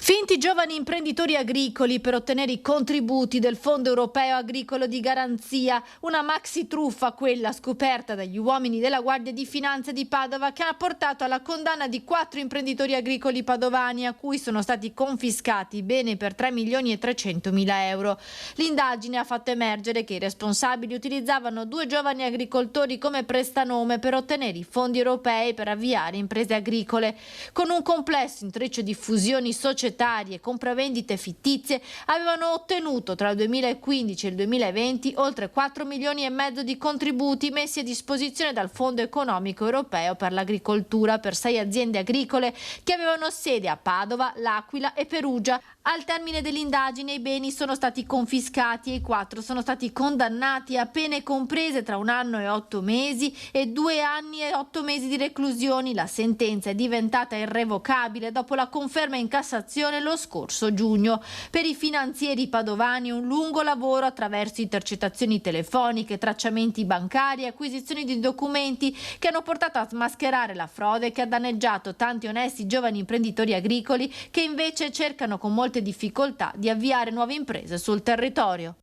Finti giovani imprenditori agricoli per ottenere i contributi del Fondo Europeo Agricolo di Garanzia, una maxi truffa quella scoperta dagli uomini della Guardia di Finanza di Padova, che ha portato alla condanna di 4 imprenditori agricoli padovani a cui sono stati confiscati beni per 3.300.000 euro. L'indagine ha fatto emergere che i responsabili utilizzavano 2 giovani agricoltori come prestanome per ottenere i fondi europei per avviare imprese agricole. Con un complesso intreccio di fusioni societarie e compravendite fittizie avevano ottenuto tra il 2015 e il 2020 oltre 4,5 milioni di contributi messi a disposizione dal Fondo Economico Europeo per l'Agricoltura per 6 aziende agricole che avevano sede a Padova, L'Aquila e Perugia. Al termine dell'indagine i beni sono stati confiscati e i 4 sono stati condannati a pene comprese tra 1 anno e 8 mesi e 2 anni e 8 mesi di reclusione. La sentenza è diventata irrevocabile dopo la conferma in Cassazione lo scorso giugno. Per i finanzieri padovani un lungo lavoro attraverso intercettazioni telefoniche, tracciamenti bancari e acquisizioni di documenti che hanno portato a smascherare la frode che ha danneggiato tanti onesti giovani imprenditori agricoli che invece cercano con molte difficoltà di avviare nuove imprese sul territorio.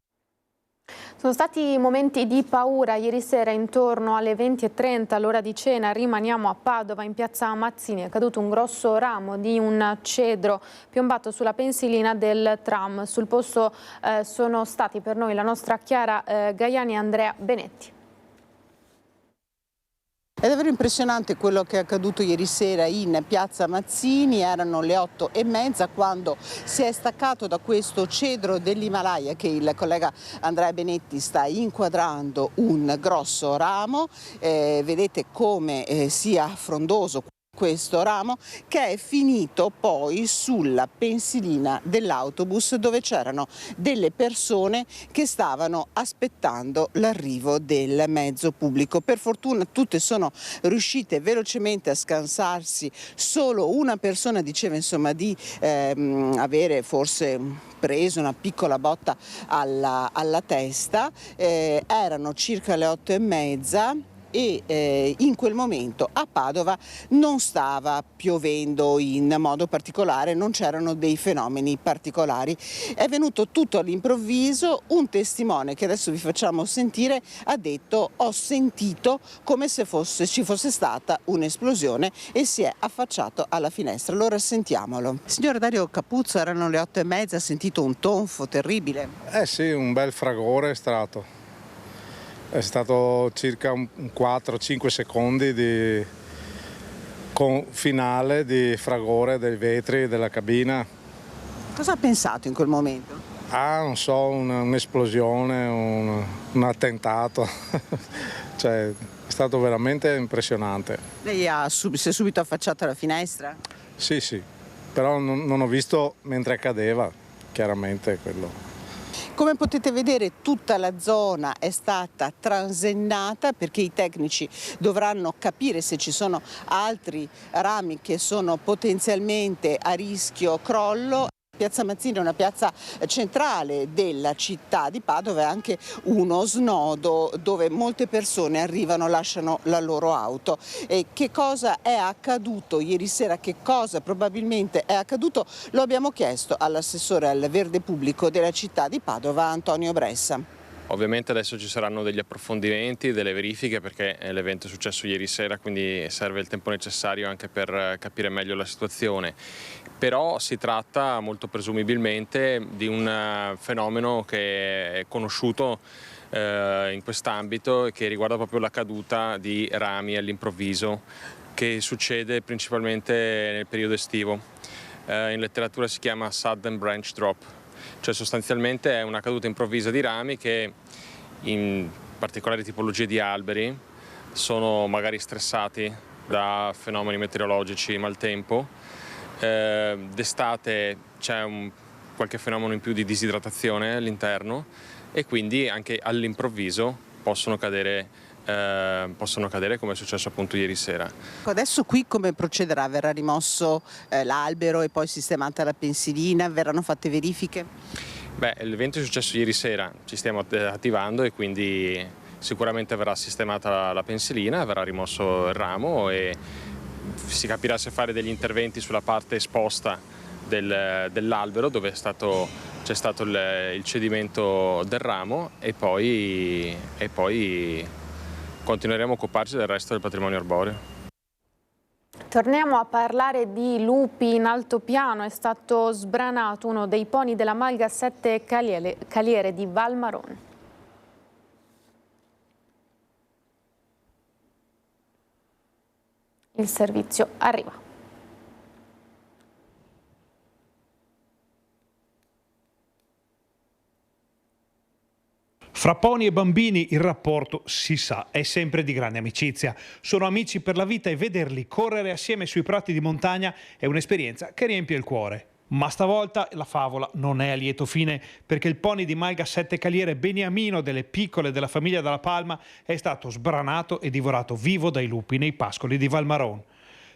Sono stati momenti di paura ieri sera intorno alle 20:30 all'ora di cena. Rimaniamo a Padova, in piazza Mazzini. È caduto un grosso ramo di un cedro piombato sulla pensilina del tram. Sul posto sono stati per noi la nostra Chiara Gaiani e Andrea Benetti. È davvero impressionante quello che è accaduto ieri sera in piazza Mazzini. Erano le 8:30 quando si è staccato da questo cedro dell'Himalaya che il collega Andrea Benetti sta inquadrando un grosso ramo. Vedete come sia frondoso questo ramo, che è finito poi sulla pensilina dell'autobus dove c'erano delle persone che stavano aspettando l'arrivo del mezzo pubblico. Per fortuna tutte sono riuscite velocemente a scansarsi. Solo una persona diceva insomma di avere forse preso una piccola botta alla testa. Erano circa le 8:30 e in quel momento a Padova non stava piovendo in modo particolare, non c'erano dei fenomeni particolari. È venuto tutto all'improvviso. Un testimone che adesso vi facciamo sentire ha detto: ho sentito come se ci fosse stata un'esplosione, e si è affacciato alla finestra. Allora sentiamolo. Signor Dario Capuzzo, erano le 8:30, ha sentito un tonfo terribile? Sì, un bel fragore è stato. È stato circa un 4-5 secondi di finale di fragore dei vetri della cabina. Cosa ha pensato in quel momento? Non so, un'esplosione, un attentato. Cioè, è stato veramente impressionante. Lei si è subito affacciato alla finestra? Sì, però non ho visto mentre accadeva, chiaramente quello. Come potete vedere tutta la zona è stata transennata perché i tecnici dovranno capire se ci sono altri rami che sono potenzialmente a rischio crollo. Piazza Mazzini è una piazza centrale della città di Padova, è anche uno snodo dove molte persone arrivano, lasciano la loro auto. E che cosa è accaduto ieri sera, che cosa probabilmente è accaduto, lo abbiamo chiesto all'assessore al verde pubblico della città di Padova, Antonio Bressa. Ovviamente adesso ci saranno degli approfondimenti, delle verifiche, perché l'evento è successo ieri sera, quindi serve il tempo necessario anche per capire meglio la situazione. Però si tratta molto presumibilmente di un fenomeno che è conosciuto in quest'ambito e che riguarda proprio la caduta di rami all'improvviso, che succede principalmente nel periodo estivo. In letteratura si chiama sudden branch drop. Cioè sostanzialmente è una caduta improvvisa di rami che in particolari tipologie di alberi sono magari stressati da fenomeni meteorologici, maltempo. D'estate c'è qualche fenomeno in più di disidratazione all'interno e quindi anche all'improvviso possono cadere come è successo appunto ieri sera. Adesso qui come procederà? Verrà rimosso l'albero e poi sistemata la pensilina? Verranno fatte verifiche? Beh, l'evento è successo ieri sera, ci stiamo attivando e quindi sicuramente verrà sistemata la pensilina, verrà rimosso il ramo e si capirà se fare degli interventi sulla parte esposta dell'albero dove c'è stato il cedimento del ramo e poi continueremo a occuparci del resto del patrimonio arboreo. Torniamo a parlare di lupi in altopiano. È stato sbranato uno dei poni della Malga 7 Caliere di Valmaron. Il servizio arriva. Fra poni e bambini il rapporto, si sa, è sempre di grande amicizia. Sono amici per la vita e vederli correre assieme sui prati di montagna è un'esperienza che riempie il cuore. Ma stavolta la favola non è a lieto fine, perché il pony di Malga 7 Caliere Beniamino delle piccole della famiglia Dalla Palma è stato sbranato e divorato vivo dai lupi nei pascoli di Valmaron.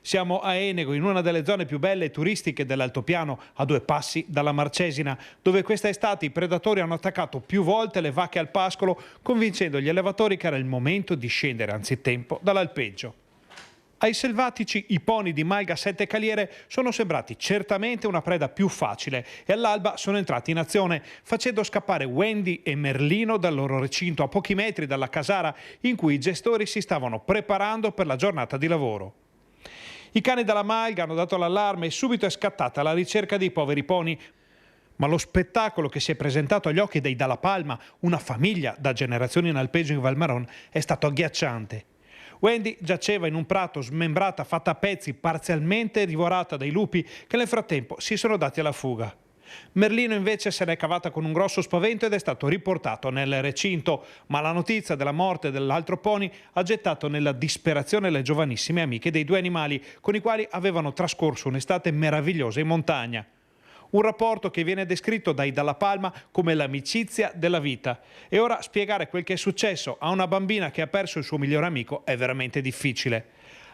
Siamo a Enego, in una delle zone più belle e turistiche dell'altopiano, a 2 passi dalla Marcesina, dove questa estate i predatori hanno attaccato più volte le vacche al pascolo, convincendo gli allevatori che era il momento di scendere anzitempo dall'alpeggio. Ai selvatici i pony di Malga 7 Caliere sono sembrati certamente una preda più facile e all'alba sono entrati in azione, facendo scappare Wendy e Merlino dal loro recinto a pochi metri dalla casara in cui i gestori si stavano preparando per la giornata di lavoro. I cani della Malga hanno dato l'allarme e subito è scattata la ricerca dei poveri pony. Ma lo spettacolo che si è presentato agli occhi dei Dalla Palma, una famiglia da generazioni in alpeggio in Valmaron, è stato agghiacciante. Wendy giaceva in un prato smembrata, fatta a pezzi, parzialmente divorata dai lupi che nel frattempo si sono dati alla fuga. Merlino invece se n'è cavata con un grosso spavento ed è stato riportato nel recinto, ma la notizia della morte dell'altro pony ha gettato nella disperazione le giovanissime amiche dei 2 animali con i quali avevano trascorso un'estate meravigliosa in montagna. Un rapporto che viene descritto dai Dalla Palma come l'amicizia della vita. E ora spiegare quel che è successo a una bambina che ha perso il suo migliore amico è veramente difficile.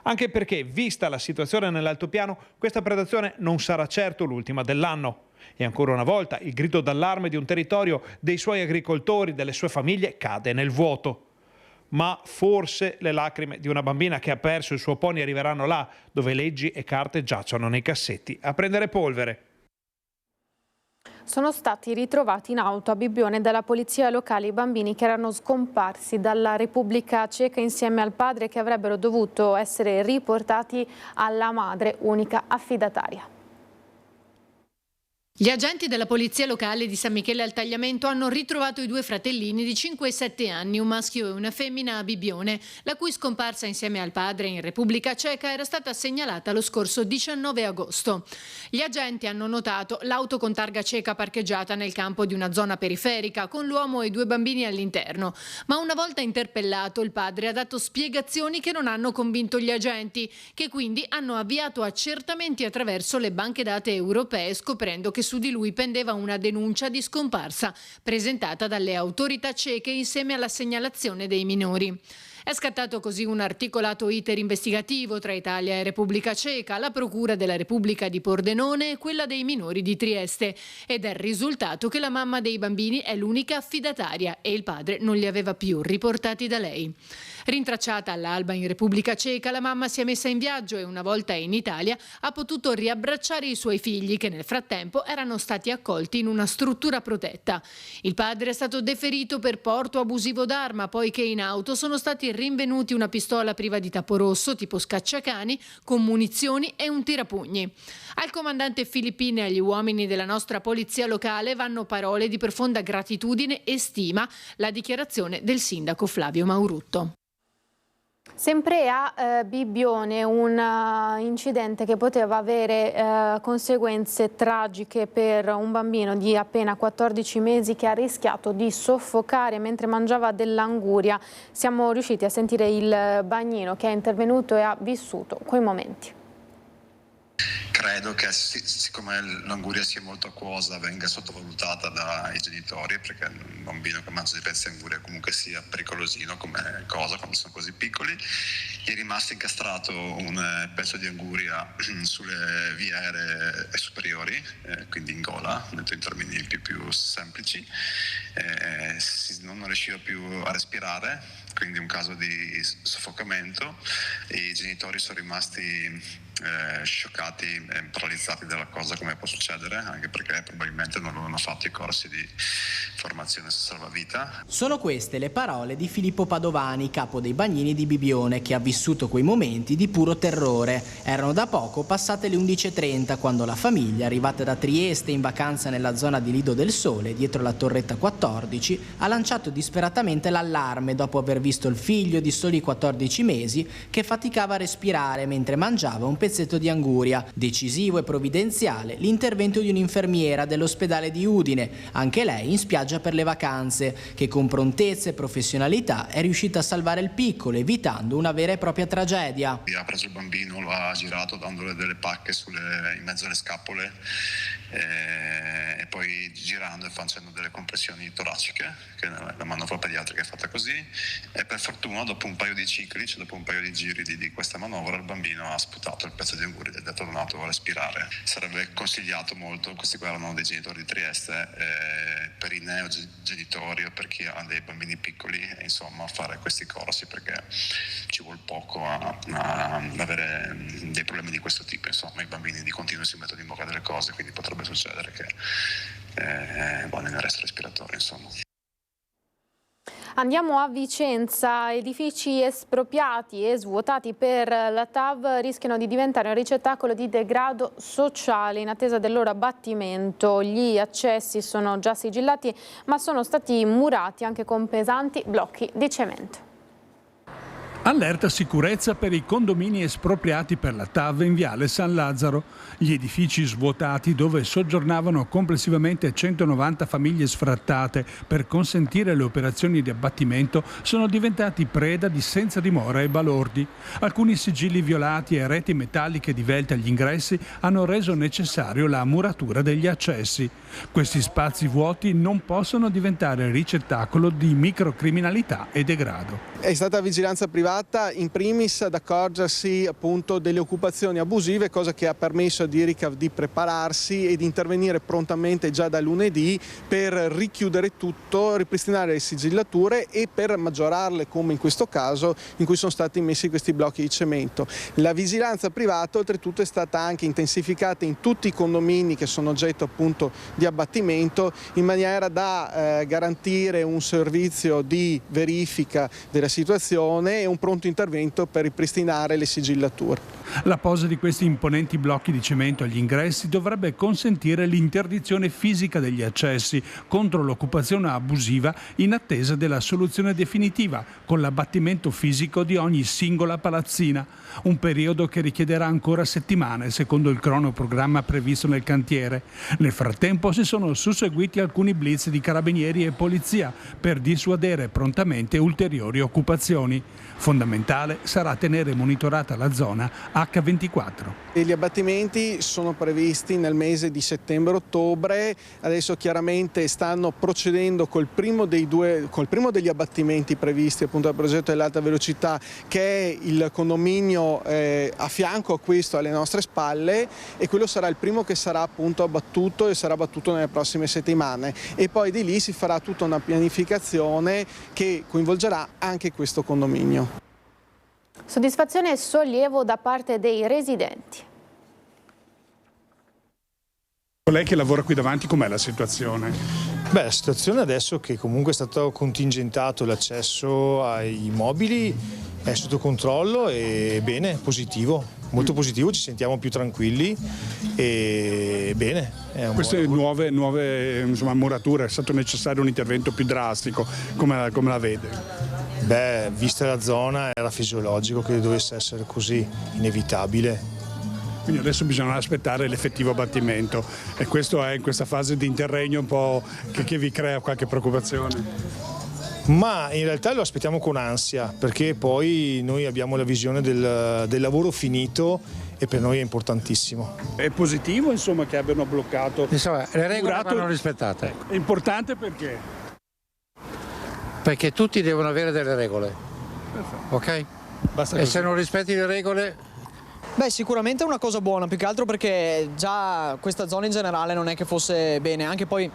Anche perché, vista la situazione nell'altopiano, questa predazione non sarà certo l'ultima dell'anno. E ancora una volta il grido d'allarme di un territorio, dei suoi agricoltori, delle sue famiglie, cade nel vuoto. Ma forse le lacrime di una bambina che ha perso il suo pony arriveranno là, dove leggi e carte giacciono nei cassetti a prendere polvere. Sono stati ritrovati in auto a Bibbione dalla polizia locale i bambini che erano scomparsi dalla Repubblica Ceca insieme al padre, che avrebbero dovuto essere riportati alla madre, unica affidataria. Gli agenti della polizia locale di San Michele al Tagliamento hanno ritrovato i 2 fratellini di 5 e 7 anni, un maschio e una femmina a Bibbione, la cui scomparsa insieme al padre in Repubblica Ceca era stata segnalata lo scorso 19 agosto. Gli agenti hanno notato l'auto con targa ceca parcheggiata nel campo di una zona periferica con l'uomo e 2 bambini all'interno, ma una volta interpellato il padre ha dato spiegazioni che non hanno convinto gli agenti, che quindi hanno avviato accertamenti attraverso le banche date europee, scoprendo che su di lui pendeva una denuncia di scomparsa presentata dalle autorità ceche insieme alla segnalazione dei minori. È scattato così un articolato iter investigativo tra Italia e Repubblica Ceca, la Procura della Repubblica di Pordenone e quella dei minori di Trieste, ed è risultato che la mamma dei bambini è l'unica affidataria e il padre non li aveva più riportati da lei. Rintracciata all'alba in Repubblica Ceca, la mamma si è messa in viaggio e una volta in Italia ha potuto riabbracciare i suoi figli che nel frattempo erano stati accolti in una struttura protetta. Il padre è stato deferito per porto abusivo d'arma, poiché in auto sono stati rinvenuti una pistola priva di tappo rosso tipo scacciacani con munizioni e un tirapugni. Al comandante Filippini e agli uomini della nostra polizia locale vanno parole di profonda gratitudine e stima, la dichiarazione del sindaco Flavio Maurutto. Sempre a Bibbione un incidente che poteva avere conseguenze tragiche per un bambino di appena 14 mesi che ha rischiato di soffocare mentre mangiava dell'anguria. Siamo riusciti a sentire il bagnino che è intervenuto e ha vissuto quei momenti. Credo che siccome l'anguria sia molto acquosa venga sottovalutata dai genitori, perché un bambino che mangia dei pezzi di anguria comunque sia pericolosino come cosa quando sono così piccoli. Gli è rimasto incastrato un pezzo di anguria sulle vie aeree superiori, quindi in gola, detto in termini più semplici, non riusciva più a respirare, quindi un caso di soffocamento. I genitori sono rimasti scioccati e paralizzati dalla cosa, come può succedere, anche perché probabilmente non avevano fatto i corsi di formazione salvavita. Sono queste le parole di Filippo Padovani, capo dei bagnini di Bibbione, che ha vissuto quei momenti di puro terrore. Erano da poco passate le 11:30 quando la famiglia, arrivata da Trieste in vacanza nella zona di Lido del Sole, dietro la Torretta 14, ha lanciato disperatamente l'allarme dopo aver visto il figlio di soli 14 mesi che faticava a respirare mentre mangiava un pezzetto di anguria. Decisivo e provvidenziale l'intervento di un'infermiera dell'ospedale di Udine, anche lei in spiaggia per le vacanze, che con prontezza e professionalità è riuscita a salvare il piccolo, evitando una vera e propria tragedia. Ha preso il bambino, lo ha girato dandole delle pacche in mezzo alle scappole e poi girando e facendo delle compressioni toraciche, che la manovra pediatrica è fatta così, e per fortuna dopo un paio di cicli, cioè dopo un paio di giri di questa manovra, il bambino ha sputato il pezzo di anguria ed è tornato a respirare. Sarebbe consigliato molto, questi qua erano dei genitori di Trieste, per i neogenitori o per chi ha dei bambini piccoli, insomma, fare questi corsi, perché ci vuole poco a avere dei problemi di questo tipo. Insomma, i bambini di continuo si mettono in bocca delle cose, quindi potrebbe succedere che vanno in arresto respiratorio, insomma. Andiamo a Vicenza. Edifici espropriati e svuotati per la TAV rischiano di diventare un ricettacolo di degrado sociale in attesa del loro abbattimento. Gli accessi sono già sigillati, ma sono stati murati anche con pesanti blocchi di cemento. Allerta sicurezza per i condomini espropriati per la TAV in Viale San Lazzaro. Gli edifici svuotati, dove soggiornavano complessivamente 190 famiglie sfrattate per consentire le operazioni di abbattimento, sono diventati preda di senza dimora e balordi. Alcuni sigilli violati e reti metalliche divelte agli ingressi hanno reso necessario la muratura degli accessi. Questi spazi vuoti non possono diventare ricettacolo di microcriminalità e degrado. È stata vigilanza privata in primis ad accorgersi appunto delle occupazioni abusive, cosa che ha permesso a Diricav di prepararsi e di intervenire prontamente già da lunedì per richiudere tutto, ripristinare le sigillature e per maggiorarle, come in questo caso in cui sono stati messi questi blocchi di cemento. La vigilanza privata oltretutto è stata anche intensificata in tutti i condomini che sono oggetto appunto di abbattimento, in maniera da garantire un servizio di verifica della situazione e un pronto intervento per ripristinare le sigillature. La posa di questi imponenti blocchi di cemento agli ingressi dovrebbe consentire l'interdizione fisica degli accessi contro l'occupazione abusiva in attesa della soluzione definitiva, con l'abbattimento fisico di ogni singola palazzina. Un periodo che richiederà ancora settimane, secondo il cronoprogramma previsto nel cantiere. Nel frattempo si sono susseguiti alcuni blitz di carabinieri e polizia per dissuadere prontamente ulteriori occupazioni. Fondamentale sarà tenere monitorata la zona H24. E gli abbattimenti sono previsti nel mese di settembre-ottobre. Adesso chiaramente stanno procedendo col primo degli abbattimenti previsti appunto dal progetto dell'alta velocità, che è il condominio a fianco a questo, alle nostre spalle, e quello sarà il primo che sarà appunto abbattuto e sarà abbattuto nelle prossime settimane, e poi di lì si farà tutta una pianificazione che coinvolgerà anche questo condominio. Soddisfazione e sollievo da parte dei residenti. Lei che lavora qui davanti, com'è la situazione? Beh, la situazione adesso che comunque è stato contingentato l'accesso ai mobili è sotto controllo e bene, positivo, molto positivo, ci sentiamo più tranquilli e bene. Queste nuove murature, è stato necessario un intervento più drastico, come la vede? Beh, vista la zona era fisiologico che dovesse essere così, inevitabile. Quindi adesso bisogna aspettare l'effettivo abbattimento, e questo è in questa fase di interregno un po' che vi crea qualche preoccupazione? Ma in realtà lo aspettiamo con ansia, perché poi noi abbiamo la visione del lavoro finito e per noi è importantissimo. È positivo insomma che abbiano bloccato? Insomma, le regole vanno rispettate. È importante perché? Perché tutti devono avere delle regole. Perfetto. Ok? Basta e così. se non rispetti le regole... Beh, sicuramente è una cosa buona, più che altro perché già questa zona in generale non è che fosse bene, anche poi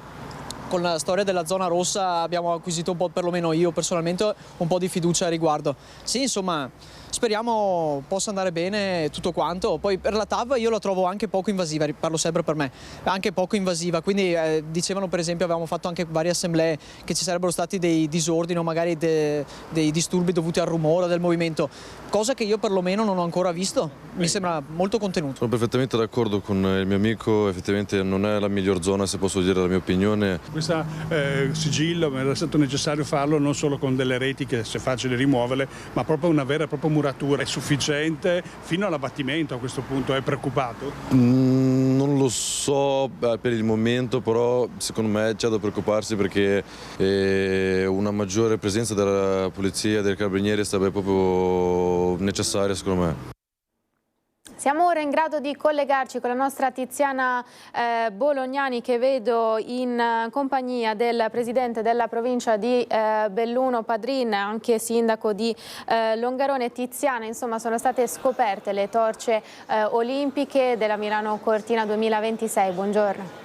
con la storia della zona rossa abbiamo acquisito un po', perlomeno io personalmente, un po' di fiducia a riguardo. Sì, insomma, speriamo possa andare bene tutto quanto. Poi per la TAV io la trovo anche poco invasiva, parlo sempre per me, anche poco invasiva, quindi dicevano per esempio, avevamo fatto anche varie assemblee, che ci sarebbero stati dei disordini o magari dei disturbi dovuti al rumore del movimento, cosa che io perlomeno non ho ancora visto, mi sembra molto contenuto. Sono perfettamente d'accordo con il mio amico, effettivamente non è la miglior zona, se posso dire la mia opinione. Questa sigillo era stato necessario farlo non solo con delle reti che è facile rimuoverle, ma proprio una vera e propria muratura. È sufficiente fino all'abbattimento? A questo punto è preoccupato? Non lo so per il momento, però secondo me c'è da preoccuparsi, perché una maggiore presenza della polizia e dei carabinieri sarebbe proprio necessaria secondo me. Siamo ora in grado di collegarci con la nostra Tiziana Bolognani, che vedo in compagnia del presidente della provincia di Belluno Padrin, anche sindaco di Longarone. Tiziana, insomma, sono state scoperte le torce olimpiche della Milano Cortina 2026. Buongiorno.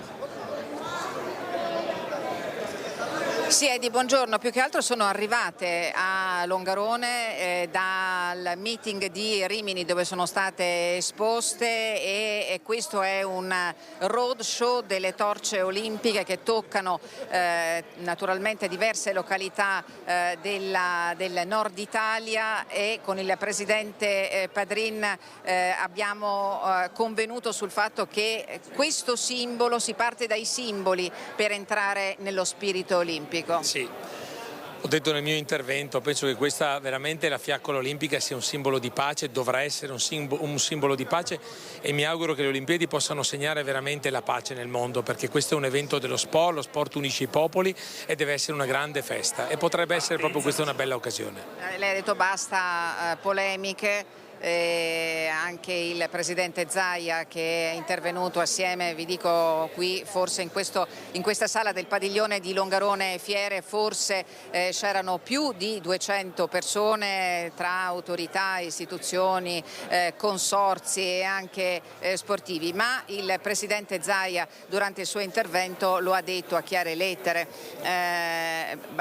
Sì, Edi, buongiorno. Più che altro sono arrivate a Longarone dal meeting di Rimini, dove sono state esposte, e questo è un road show delle torce olimpiche che toccano naturalmente diverse località del nord Italia, e con il presidente Padrin abbiamo convenuto sul fatto che questo simbolo, si parte dai simboli per entrare nello spirito olimpico. Sì, ho detto nel mio intervento, penso che questa veramente, la fiaccola olimpica, sia un simbolo di pace, dovrà essere un simbolo di pace, e mi auguro che le Olimpiadi possano segnare veramente la pace nel mondo, perché questo è un evento dello sport, lo sport unisce i popoli e deve essere una grande festa, e potrebbe essere proprio questa una bella occasione. Lei ha detto basta polemiche. Anche il presidente Zaia, che è intervenuto assieme, vi dico qui, forse in questa sala del padiglione di Longarone Fiere, forse c'erano più di 200 persone tra autorità, istituzioni, consorzi e anche sportivi, ma il presidente Zaia durante il suo intervento lo ha detto a chiare lettere,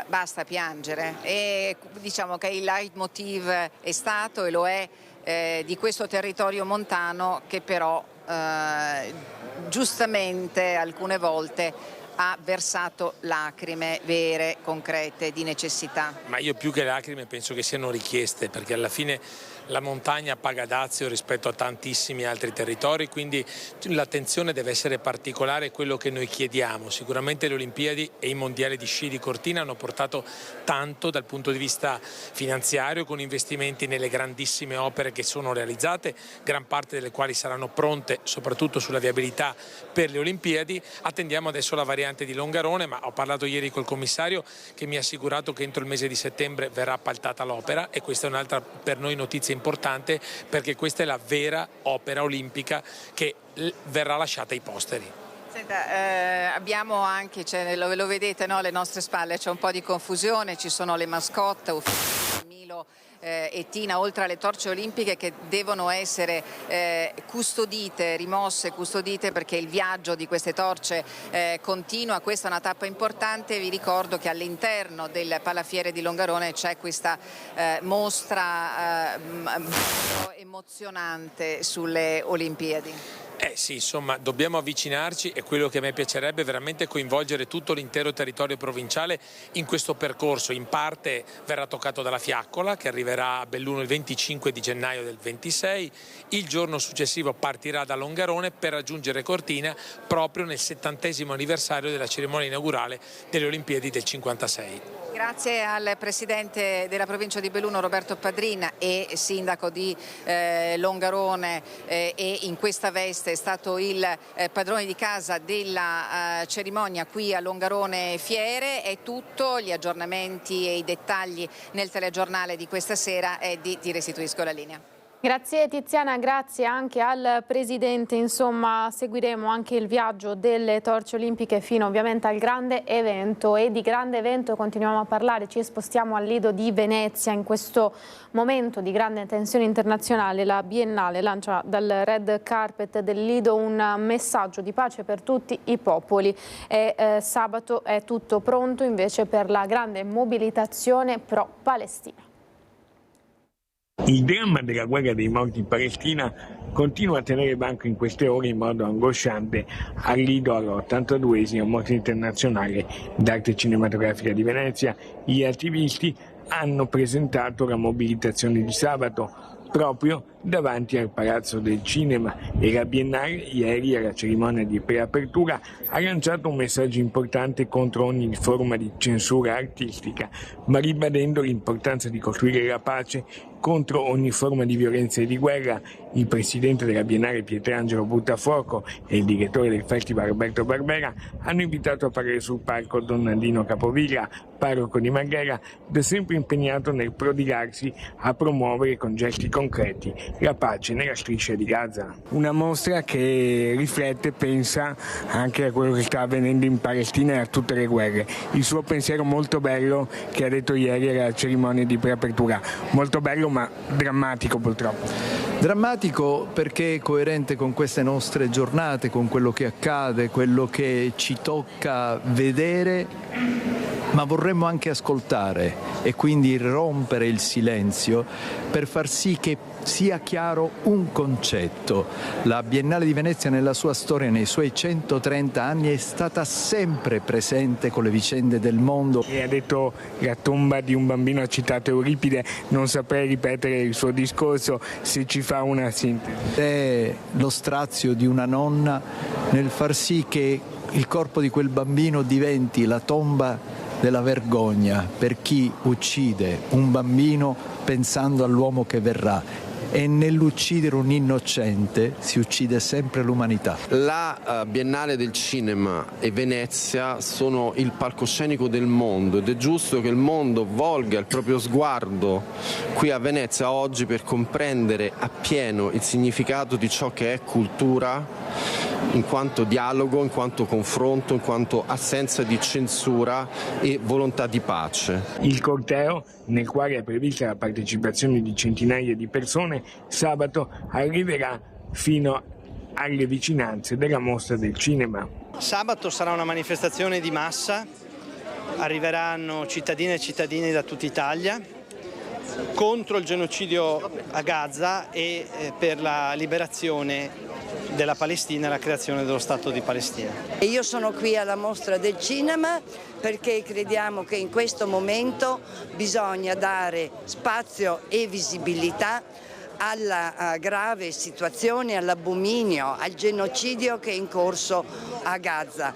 basta piangere, e diciamo che il leitmotiv è stato e lo è di questo territorio montano, che però giustamente alcune volte ha versato lacrime vere, concrete, di necessità. Ma io più che lacrime penso che siano richieste, perché alla fine la montagna paga dazio rispetto a tantissimi altri territori, quindi l'attenzione deve essere particolare, quello che noi chiediamo. Sicuramente le Olimpiadi e i mondiali di sci di Cortina hanno portato tanto dal punto di vista finanziario, con investimenti nelle grandissime opere che sono realizzate, gran parte delle quali saranno pronte soprattutto sulla viabilità per le Olimpiadi. Attendiamo adesso la variante variante di Longarone, ma ho parlato ieri col commissario che mi ha assicurato che entro il mese di settembre verrà appaltata l'opera, e questa è un'altra per noi notizia importante, perché questa è la vera opera olimpica che verrà lasciata ai posteri. Senta, abbiamo anche, lo vedete, no, alle nostre spalle c'è un po' di confusione, ci sono le mascotte Milo e Tina, oltre alle torce olimpiche che devono essere rimosse, custodite, perché il viaggio di queste torce continua. Questa è una tappa importante. Vi ricordo che all'interno del Palafiere di Longarone c'è questa mostra emozionante sulle Olimpiadi. Sì, insomma, dobbiamo avvicinarci, e quello che a me piacerebbe è veramente coinvolgere tutto l'intero territorio provinciale in questo percorso. In parte verrà toccato dalla Fiaccola, che arriverà a Belluno il 25 di gennaio del 26, il giorno successivo partirà da Longarone per raggiungere Cortina proprio nel 70° anniversario della cerimonia inaugurale delle Olimpiadi del 56. Grazie al Presidente della Provincia di Belluno Roberto Padrin e Sindaco di Longarone, e in questa veste è stato il padrone di casa della cerimonia qui a Longarone Fiere. È tutto, gli aggiornamenti e i dettagli nel telegiornale di questa sera. Ti restituisco la linea. Grazie Tiziana, grazie anche al Presidente. Insomma, seguiremo anche il viaggio delle torce olimpiche fino ovviamente al grande evento, e di grande evento continuiamo a parlare. Ci spostiamo al Lido di Venezia. In questo momento di grande tensione internazionale la Biennale lancia dal red carpet del Lido un messaggio di pace per tutti i popoli, e sabato è tutto pronto invece per la grande mobilitazione pro-Palestina. Il dramma della guerra dei morti in Palestina continua a tenere banco in queste ore in modo angosciante al Lido, all'82esima Mostra internazionale d'arte cinematografica di Venezia. Gli attivisti hanno presentato la mobilitazione di sabato proprio davanti al Palazzo del Cinema, e la Biennale ieri alla cerimonia di preapertura ha lanciato un messaggio importante contro ogni forma di censura artistica, ma ribadendo l'importanza di costruire la pace contro ogni forma di violenza e di guerra. Il presidente della Biennale Pietrangelo Buttafuoco e il direttore del festival Roberto Barbera hanno invitato a parlare sul palco Don Nandino Capovilla, parroco di Marghera, da sempre impegnato nel prodigarsi a promuovere con gesti concreti la pace nella striscia di Gaza. Una mostra che riflette, pensa anche a quello che sta avvenendo in Palestina e a tutte le guerre. Il suo pensiero molto bello che ha detto ieri alla cerimonia di preapertura, molto bello ma drammatico purtroppo. Drammatico perché è coerente con queste nostre giornate, con quello che accade, quello che ci tocca vedere, ma vorremmo anche ascoltare e quindi rompere il silenzio per far sì che sia chiaro un concetto. La Biennale di Venezia nella sua storia, nei suoi 130 anni, è stata sempre presente con le vicende del mondo. E ha detto la tomba di un bambino, ha citato Euripide, non saprei ripetere il suo discorso, se ci fa una sintesi. È lo strazio di una nonna nel far sì che il corpo di quel bambino diventi la tomba della vergogna per chi uccide un bambino pensando all'uomo che verrà. E nell'uccidere un innocente si uccide sempre l'umanità. La Biennale del Cinema e Venezia sono il palcoscenico del mondo, ed è giusto che il mondo volga il proprio sguardo qui a Venezia oggi per comprendere appieno il significato di ciò che è cultura, in quanto dialogo, in quanto confronto, in quanto assenza di censura e volontà di pace. Il corteo, nel quale è prevista la partecipazione di centinaia di persone, sabato arriverà fino alle vicinanze della Mostra del Cinema. Sabato sarà una manifestazione di massa, arriveranno cittadine e cittadini da tutta Italia contro il genocidio a Gaza e per la liberazione della Palestina e la creazione dello Stato di Palestina. Io sono qui alla Mostra del Cinema perché crediamo che in questo momento bisogna dare spazio e visibilità alla grave situazione, all'abominio, al genocidio che è in corso a Gaza.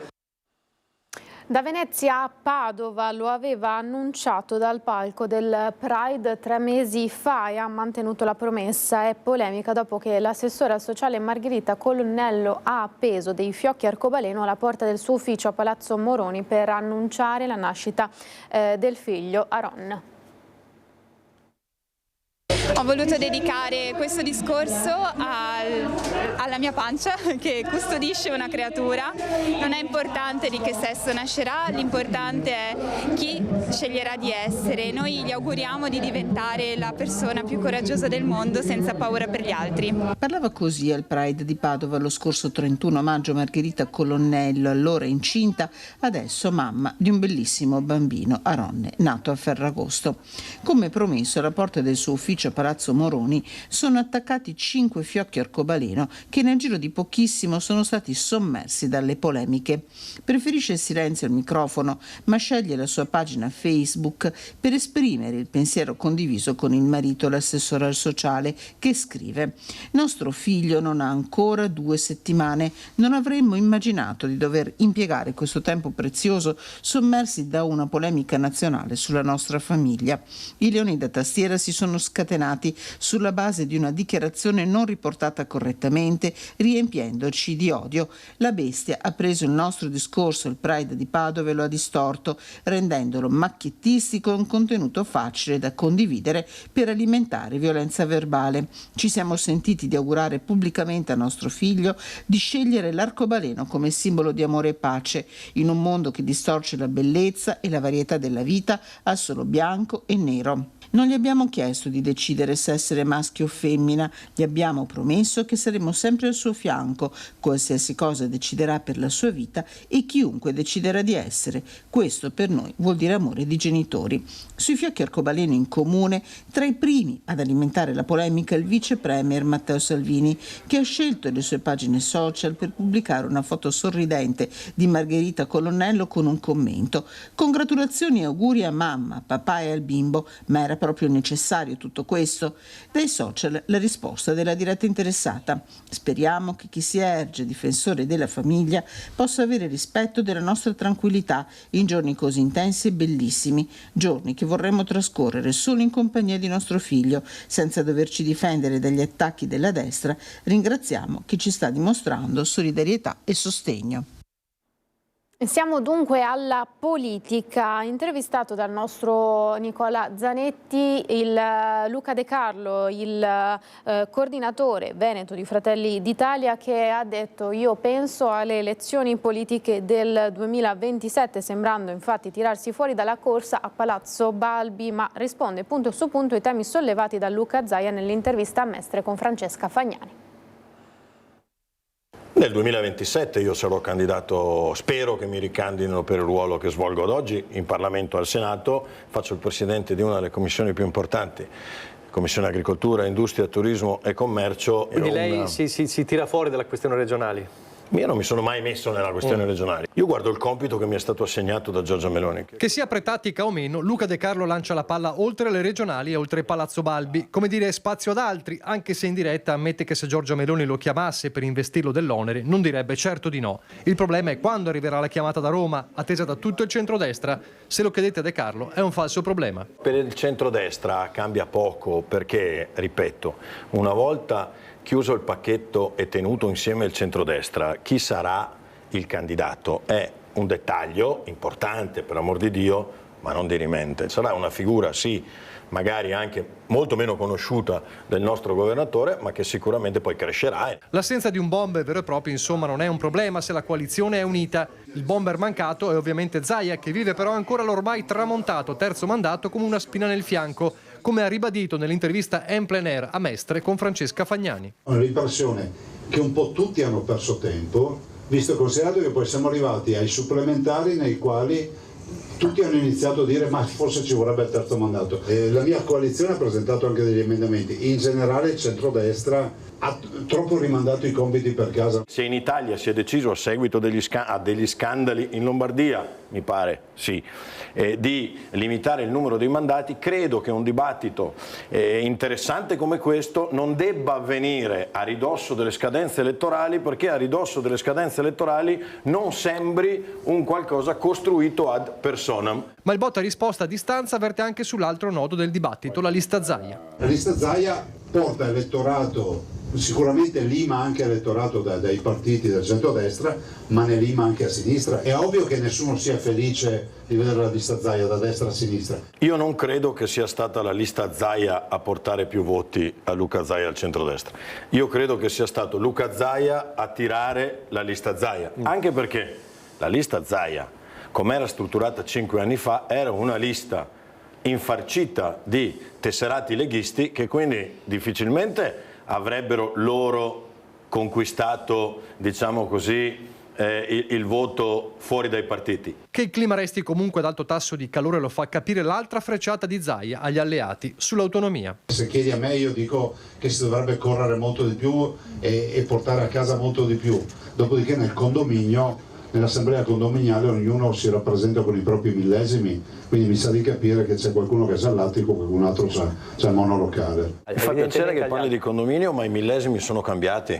Da Venezia a Padova, lo aveva annunciato dal palco del Pride 3 mesi fa e ha mantenuto la promessa. È polemica dopo che l'assessora sociale Margherita Colonnello ha appeso dei fiocchi arcobaleno alla porta del suo ufficio a Palazzo Moroni per annunciare la nascita del figlio Aron. Ho voluto dedicare questo discorso alla mia pancia che custodisce una creatura. Non è importante di che sesso nascerà, l'importante è chi sceglierà di essere. Noi gli auguriamo di diventare la persona più coraggiosa del mondo senza paura per gli altri. Parlava così al Pride di Padova lo scorso 31 maggio Margherita Colonnello, allora incinta, adesso mamma di un bellissimo bambino, Aronne, nato a Ferragosto. Come promesso, alla porta del suo ufficio a Palazzo Moroni sono attaccati 5 fiocchi arcobaleno che nel giro di pochissimo sono stati sommersi dalle polemiche. Preferisce il silenzio al microfono, ma sceglie la sua pagina Facebook per esprimere il pensiero condiviso con il marito, l'assessore al sociale, che scrive: nostro figlio non ha ancora 2 settimane, non avremmo immaginato di dover impiegare questo tempo prezioso sommersi da una polemica nazionale sulla nostra famiglia. I leoni da tastiera si sono scatenati sulla base di una dichiarazione non riportata correttamente, riempiendoci di odio. La bestia ha preso il nostro discorso al Pride di Padova e lo ha distorto, rendendolo macchiettistico e un contenuto facile da condividere per alimentare violenza verbale. Ci siamo sentiti di augurare pubblicamente a nostro figlio di scegliere l'arcobaleno come simbolo di amore e pace in un mondo che distorce la bellezza e la varietà della vita a solo bianco e nero. Non gli abbiamo chiesto di decidere se essere maschio o femmina, gli abbiamo promesso che saremo sempre al suo fianco, qualsiasi cosa deciderà per la sua vita e chiunque deciderà di essere. Questo per noi vuol dire amore di genitori. Sui fiocchi arcobaleno in comune, tra i primi ad alimentare la polemica il vice premier Matteo Salvini, che ha scelto le sue pagine social per pubblicare una foto sorridente di Margherita Colonnello con un commento: congratulazioni e auguri a mamma, papà e al bimbo, ma era proprio necessario tutto questo? Dai social la risposta della diretta interessata: speriamo che chi si erge difensore della famiglia possa avere rispetto della nostra tranquillità in giorni così intensi e bellissimi, giorni che vorremmo trascorrere solo in compagnia di nostro figlio, senza doverci difendere dagli attacchi della destra. Ringraziamo chi ci sta dimostrando solidarietà e sostegno. Siamo dunque alla politica. Intervistato dal nostro Nicola Zanetti il Luca De Carlo, il coordinatore veneto di Fratelli d'Italia, che ha detto: io penso alle elezioni politiche del 2027, sembrando infatti tirarsi fuori dalla corsa a Palazzo Balbi, ma risponde punto su punto ai temi sollevati da Luca Zaia nell'intervista a Mestre con Francesca Fagnani. Nel 2027 io sarò candidato, spero che mi ricandidino per il ruolo che svolgo ad oggi in Parlamento al Senato, faccio il presidente di una delle commissioni più importanti, Commissione Agricoltura, Industria, Turismo e Commercio. Quindi lei si tira fuori dalle questioni regionali? Io non mi sono mai messo nella questione regionale. Io guardo il compito che mi è stato assegnato da Giorgia Meloni. Che sia pre-tattica o meno, Luca De Carlo lancia la palla oltre le regionali e oltre Palazzo Balbi. Come dire, spazio ad altri, anche se in diretta ammette che se Giorgia Meloni lo chiamasse per investirlo dell'onere, non direbbe certo di no. Il problema è quando arriverà la chiamata da Roma, attesa da tutto il centrodestra. Se lo chiedete a De Carlo è un falso problema. Per il centrodestra cambia poco perché, ripeto, una volta chiuso il pacchetto e tenuto insieme il centrodestra, chi sarà il candidato è un dettaglio importante, per amor di Dio, ma non dirimente. Sarà una figura, sì, magari anche molto meno conosciuta del nostro governatore, ma che sicuramente poi crescerà. L'assenza di un bomber vero e proprio, insomma, non è un problema se la coalizione è unita. Il bomber mancato è ovviamente Zaia, che vive però ancora l'ormai tramontato terzo mandato come una spina nel fianco, come ha ribadito nell'intervista en plein air a Mestre con Francesca Fagnani. Ho l'impressione che un po' tutti hanno perso tempo, visto e considerato che poi siamo arrivati ai supplementari nei quali tutti hanno iniziato a dire ma forse ci vorrebbe il terzo mandato. La mia coalizione ha presentato anche degli emendamenti. In generale il centrodestra ha troppo rimandato i compiti per casa. Se in Italia si è deciso a seguito degli scandali in Lombardia, mi pare, sì, di limitare il numero dei mandati, credo che un dibattito interessante come questo non debba avvenire a ridosso delle scadenze elettorali, perché a ridosso delle scadenze elettorali non sembri un qualcosa costruito ad personam. Ma il botta risposta a distanza verte anche sull'altro nodo del dibattito, la lista Zaia. La lista Zaia porta elettorato, sicuramente lima anche elettorato dai partiti del centrodestra, ma ne lima anche a sinistra. È ovvio che nessuno sia felice di vedere la lista Zaia da destra a sinistra. Io non credo che sia stata la lista Zaia a portare più voti a Luca Zaia al centrodestra. Io credo che sia stato Luca Zaia a tirare la lista Zaia, anche perché la lista Zaia, come era strutturata 5 anni fa, era una lista infarcita di tesserati leghisti che quindi difficilmente avrebbero loro conquistato, diciamo così, il voto fuori dai partiti. Che il clima resti comunque ad alto tasso di calore lo fa capire l'altra frecciata di Zaia agli alleati sull'autonomia. Se chiedi a me, io dico che si dovrebbe correre molto di più e portare a casa molto di più. Dopodiché nel condominio, nell'assemblea condominiale, ognuno si rappresenta con i propri millesimi, quindi mi sa di capire che c'è qualcuno che sa il lattico, qualcun altro sa il monolocale. Mi fa piacere che parli di condominio, ma i millesimi sono cambiati.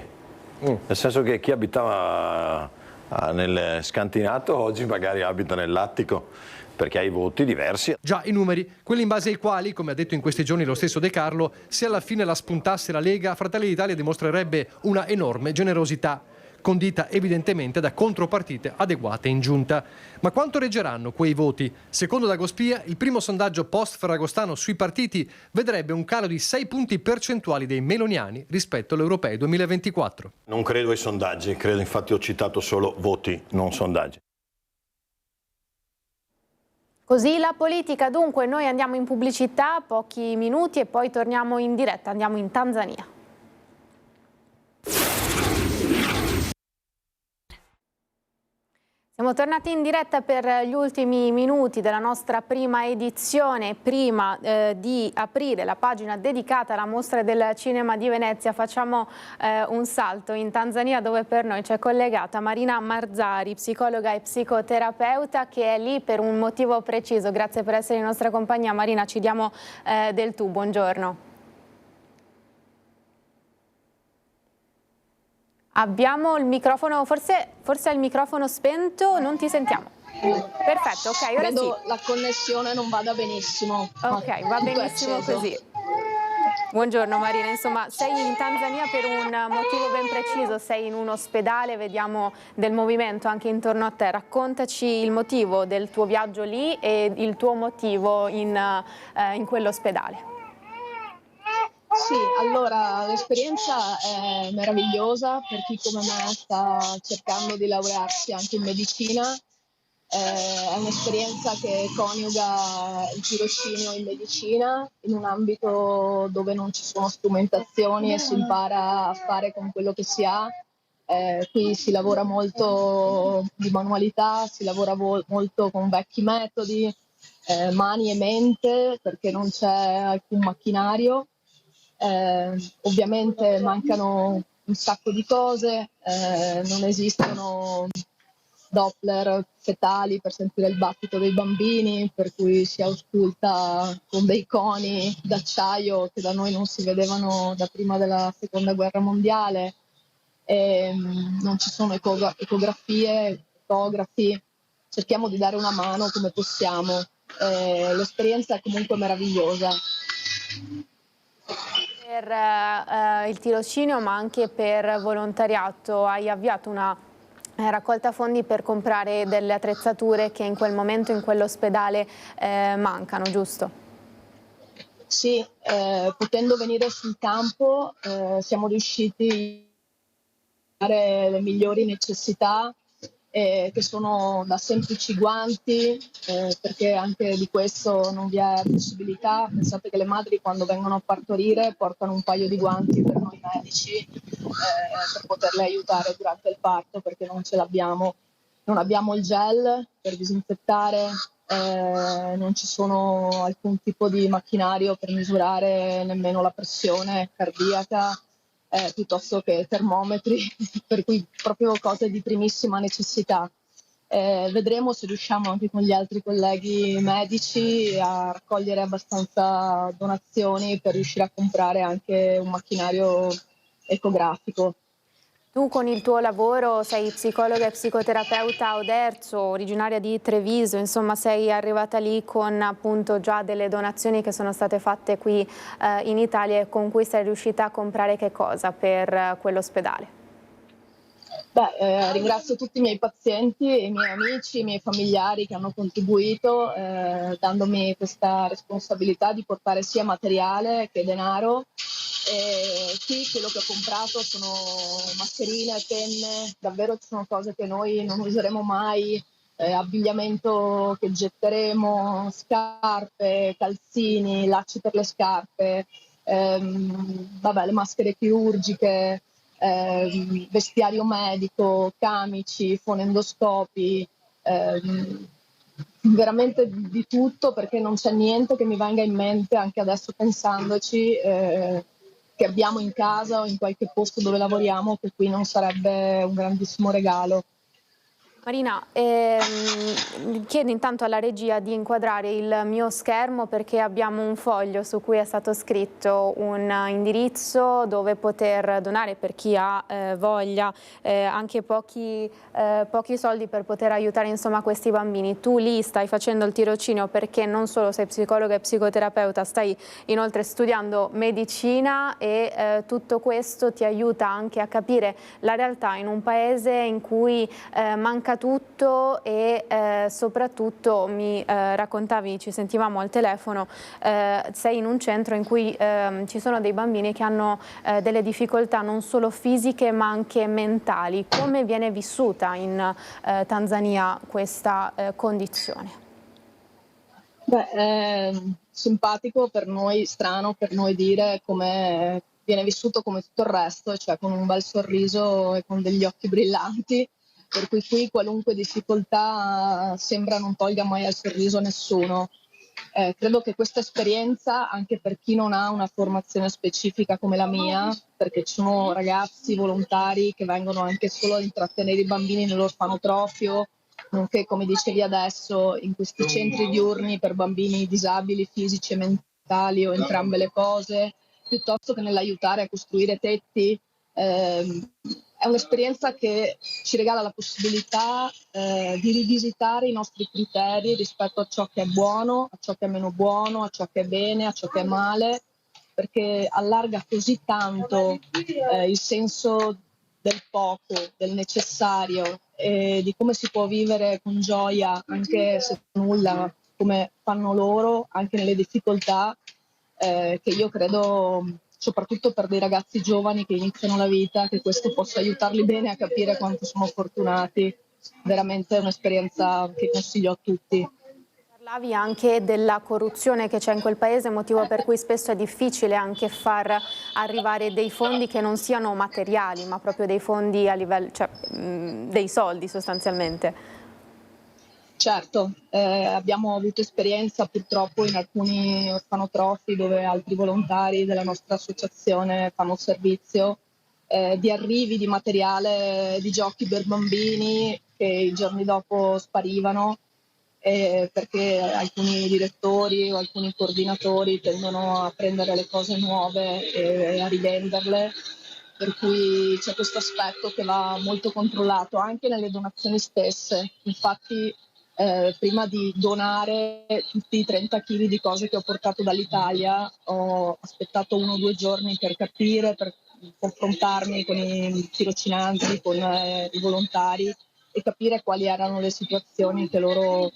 Nel senso che chi abitava nel scantinato oggi magari abita nell'attico, perché ha i voti diversi. Già i numeri, quelli in base ai quali, come ha detto in questi giorni lo stesso De Carlo, se alla fine la spuntasse la Lega, Fratelli d'Italia dimostrerebbe una enorme generosità, condita evidentemente da contropartite adeguate in giunta. Ma quanto reggeranno quei voti? Secondo Dagospia, il primo sondaggio post-ferragostano sui partiti vedrebbe un calo di 6 punti percentuali dei meloniani rispetto alle europee 2024. Non credo ai sondaggi, credo, infatti ho citato solo voti, non sondaggi. Così la politica, dunque noi andiamo in pubblicità, pochi minuti e poi torniamo in diretta, andiamo in Tanzania. Siamo tornati in diretta per gli ultimi minuti della nostra prima edizione. Prima di aprire la pagina dedicata alla mostra del cinema di Venezia, facciamo un salto in Tanzania, dove per noi c'è collegata Marina Marzari, psicologa e psicoterapeuta, che è lì per un motivo preciso. Grazie per essere in nostra compagnia. Marina, ci diamo del tu, buongiorno. Abbiamo il microfono, forse è il microfono spento, non ti sentiamo. Perfetto, ok, ora Credo sì. La connessione non vada benissimo. Ok, va benissimo così. Buongiorno Marina, insomma sei in Tanzania per un motivo ben preciso, sei in un ospedale, vediamo del movimento anche intorno a te. Raccontaci il motivo del tuo viaggio lì e il tuo motivo in quell'ospedale. Sì, allora l'esperienza è meravigliosa per chi come me sta cercando di laurearsi anche in medicina. È un'esperienza che coniuga il tirocinio in medicina in un ambito dove non ci sono strumentazioni e si impara a fare con quello che si ha. Qui si lavora molto di manualità, si lavora molto con vecchi metodi, mani e mente, perché non c'è alcun macchinario. Ovviamente mancano un sacco di cose, non esistono Doppler fetali per sentire il battito dei bambini, per cui si ausculta con dei coni d'acciaio che da noi non si vedevano da prima della seconda guerra mondiale, non ci sono ecografie, ecografi, cerchiamo di dare una mano come possiamo, l'esperienza è comunque meravigliosa. Per il tirocinio ma anche per volontariato hai avviato una raccolta fondi per comprare delle attrezzature che in quel momento in quell'ospedale mancano, giusto? Sì, potendo venire sul campo siamo riusciti a dare le migliori necessità, che sono da semplici guanti, perché anche di questo non vi è possibilità. Pensate che le madri quando vengono a partorire portano un paio di guanti per noi medici per poterle aiutare durante il parto, perché non ce l'abbiamo. Non abbiamo il gel per disinfettare, non ci sono alcun tipo di macchinario per misurare nemmeno la pressione cardiaca. piuttosto che termometri, per cui proprio cose di primissima necessità. Vedremo se riusciamo anche con gli altri colleghi medici a raccogliere abbastanza donazioni per riuscire a comprare anche un macchinario ecografico. Tu con il tuo lavoro sei psicologa e psicoterapeuta a Oderzo, originaria di Treviso, insomma sei arrivata lì con appunto già delle donazioni che sono state fatte qui in Italia, e con cui sei riuscita a comprare che cosa per quell'ospedale? Ringrazio tutti i miei pazienti, i miei amici, i miei familiari che hanno contribuito, dandomi questa responsabilità di portare sia materiale che denaro. Qui quello che ho comprato sono mascherine, penne, davvero ci sono cose che noi non useremo mai, abbigliamento che getteremo, scarpe, calzini, lacci per le scarpe, le maschere chirurgiche, vestiario medico, camici, fonendoscopi, veramente di tutto, perché non c'è niente che mi venga in mente, anche adesso pensandoci, che abbiamo in casa o in qualche posto dove lavoriamo, che qui non sarebbe un grandissimo regalo. Marina, chiedo intanto alla regia di inquadrare il mio schermo, perché abbiamo un foglio su cui è stato scritto un indirizzo dove poter donare, per chi ha voglia, anche pochi soldi per poter aiutare insomma questi bambini. Tu lì stai facendo il tirocinio perché non solo sei psicologa e psicoterapeuta, stai inoltre studiando medicina, e tutto questo ti aiuta anche a capire la realtà in un paese in cui manca tutto, e soprattutto mi raccontavi, ci sentivamo al telefono, sei in un centro in cui ci sono dei bambini che hanno delle difficoltà non solo fisiche ma anche mentali. Come viene vissuta in Tanzania questa condizione? È simpatico per noi, strano per noi dire come viene vissuto come tutto il resto, cioè con un bel sorriso e con degli occhi brillanti. Per cui qui qualunque difficoltà sembra non tolga mai al sorriso a nessuno. Credo che questa esperienza, anche per chi non ha una formazione specifica come la mia, perché ci sono ragazzi volontari che vengono anche solo ad intrattenere i bambini nell'orfanotrofio, nonché, come dicevi adesso, in questi centri diurni per bambini disabili fisici e mentali, o entrambe le cose, piuttosto che nell'aiutare a costruire tetti. È un'esperienza che ci regala la possibilità di rivisitare i nostri criteri rispetto a ciò che è buono, a ciò che è meno buono, a ciò che è bene, a ciò che è male, perché allarga così tanto il senso del poco, del necessario, e di come si può vivere con gioia anche se nulla, come fanno loro, anche nelle difficoltà, che io credo, soprattutto per dei ragazzi giovani che iniziano la vita, che questo possa aiutarli bene a capire quanto sono fortunati. Veramente è un'esperienza che consiglio a tutti. Parlavi anche della corruzione che c'è in quel paese, motivo per cui spesso è difficile anche far arrivare dei fondi che non siano materiali, ma proprio dei fondi a livello, cioè dei soldi sostanzialmente. Certo, abbiamo avuto esperienza purtroppo in alcuni orfanotrofi dove altri volontari della nostra associazione fanno servizio, di arrivi di materiale di giochi per bambini che i giorni dopo sparivano, perché alcuni direttori o alcuni coordinatori tendono a prendere le cose nuove e a rivenderle, per cui c'è questo aspetto che va molto controllato anche nelle donazioni stesse. Infatti prima di donare tutti i 30 kg di cose che ho portato dall'Italia ho aspettato 1 o 2 giorni per capire, per confrontarmi con i tirocinanti, con i volontari, e capire quali erano le situazioni che loro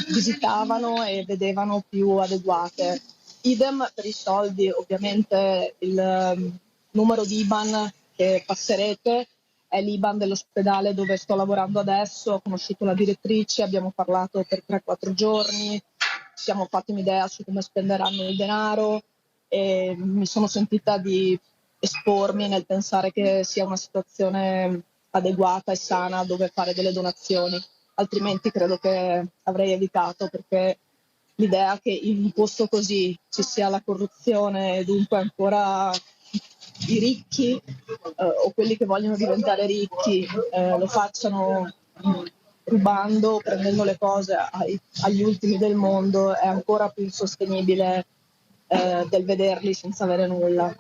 visitavano e vedevano più adeguate. Idem per i soldi, ovviamente il numero di IBAN che passerete è l'IBAN dell'ospedale dove sto lavorando adesso. Ho conosciuto la direttrice, abbiamo parlato per 3-4 giorni, ci siamo fatti un'idea su come spenderanno il denaro, e mi sono sentita di espormi nel pensare che sia una situazione adeguata e sana dove fare delle donazioni, altrimenti credo che avrei evitato, perché l'idea che in un posto così ci sia la corruzione e dunque ancora i ricchi o quelli che vogliono diventare ricchi lo facciano rubando, prendendo le cose agli ultimi del mondo, è ancora più insostenibile del vederli senza avere nulla.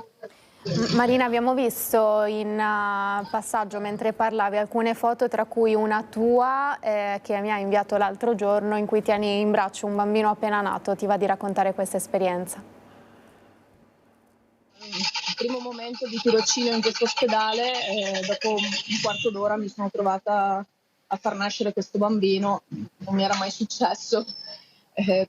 Marina, abbiamo visto in passaggio mentre parlavi alcune foto, tra cui una tua che mi hai inviato l'altro giorno, in cui tieni in braccio un bambino appena nato. Ti va di raccontare questa esperienza? Il primo momento di tirocinio in questo ospedale, dopo un quarto d'ora mi sono trovata a far nascere questo bambino, non mi era mai successo.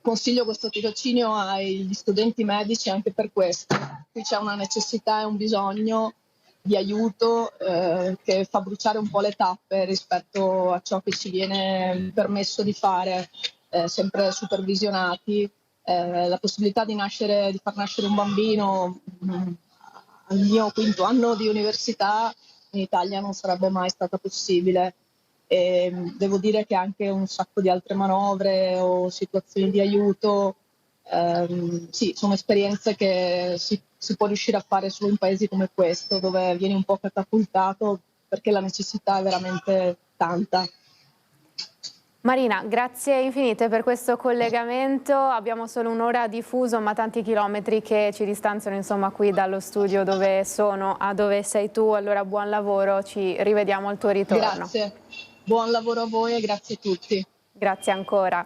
Consiglio questo tirocinio agli studenti medici anche per questo. Qui c'è una necessità e un bisogno di aiuto che fa bruciare un po' le tappe rispetto a ciò che ci viene permesso di fare, sempre supervisionati. La possibilità di far nascere un bambino al mio quinto anno di università in Italia non sarebbe mai stata possibile. E devo dire che anche un sacco di altre manovre o situazioni di aiuto, sì, sono esperienze che si può riuscire a fare solo in paesi come questo, dove vieni un po' catapultato perché la necessità è veramente tanta. Marina, grazie infinite per questo collegamento. Abbiamo solo un'ora di fuso, ma tanti chilometri che ci distanziano, insomma, qui dallo studio dove sono a dove sei tu. Allora buon lavoro, ci rivediamo al tuo ritorno. Grazie, buon lavoro a voi e grazie a tutti. Grazie ancora.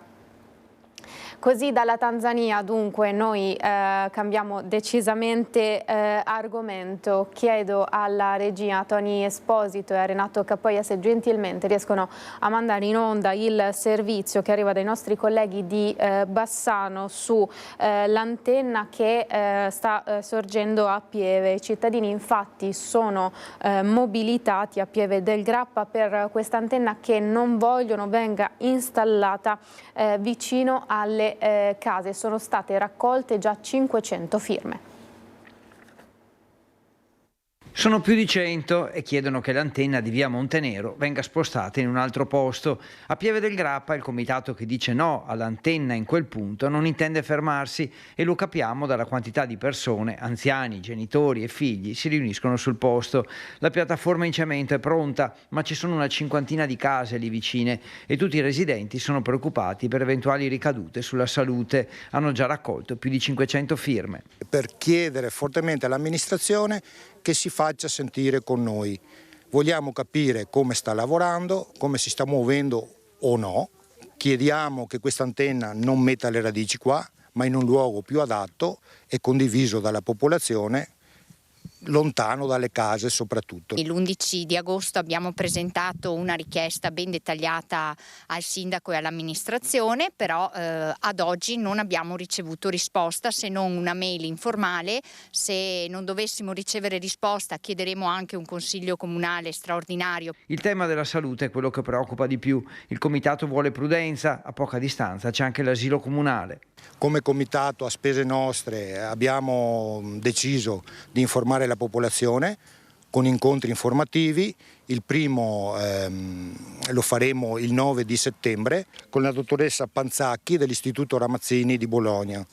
Così dalla Tanzania dunque noi cambiamo decisamente argomento. Chiedo alla regia Tony Esposito e a Renato Capoia se gentilmente riescono a mandare in onda il servizio che arriva dai nostri colleghi di Bassano su l'antenna che sta sorgendo a Pieve. I cittadini infatti sono mobilitati a Pieve del Grappa per questa antenna che non vogliono venga installata vicino alle case. Sono state raccolte già 500 firme. Sono più di 100 e chiedono che l'antenna di via Montenero venga spostata in un altro posto. A Pieve del Grappa il comitato che dice no all'antenna in quel punto non intende fermarsi e lo capiamo dalla quantità di persone, anziani, genitori e figli, si riuniscono sul posto. La piattaforma in cemento è pronta, ma ci sono una cinquantina di case lì vicine e tutti i residenti sono preoccupati per eventuali ricadute sulla salute. Hanno già raccolto più di 500 firme. Per chiedere fortemente all'amministrazione che si faccia sentire con noi. Vogliamo capire come sta lavorando, come si sta muovendo o no. Chiediamo che questa antenna non metta le radici qua, ma in un luogo più adatto e condiviso dalla popolazione, lontano dalle case soprattutto. L'11 di agosto abbiamo presentato una richiesta ben dettagliata al sindaco e all'amministrazione, però ad oggi non abbiamo ricevuto risposta se non una mail informale. Se non dovessimo ricevere risposta chiederemo anche un consiglio comunale straordinario. Il tema della salute è quello che preoccupa di più. Il comitato vuole prudenza, a poca distanza c'è anche l'asilo comunale. Come comitato a spese nostre abbiamo deciso di informare la popolazione con incontri informativi. Il primo lo faremo il 9 di settembre con la dottoressa Panzacchi dell'Istituto Ramazzini di Bologna,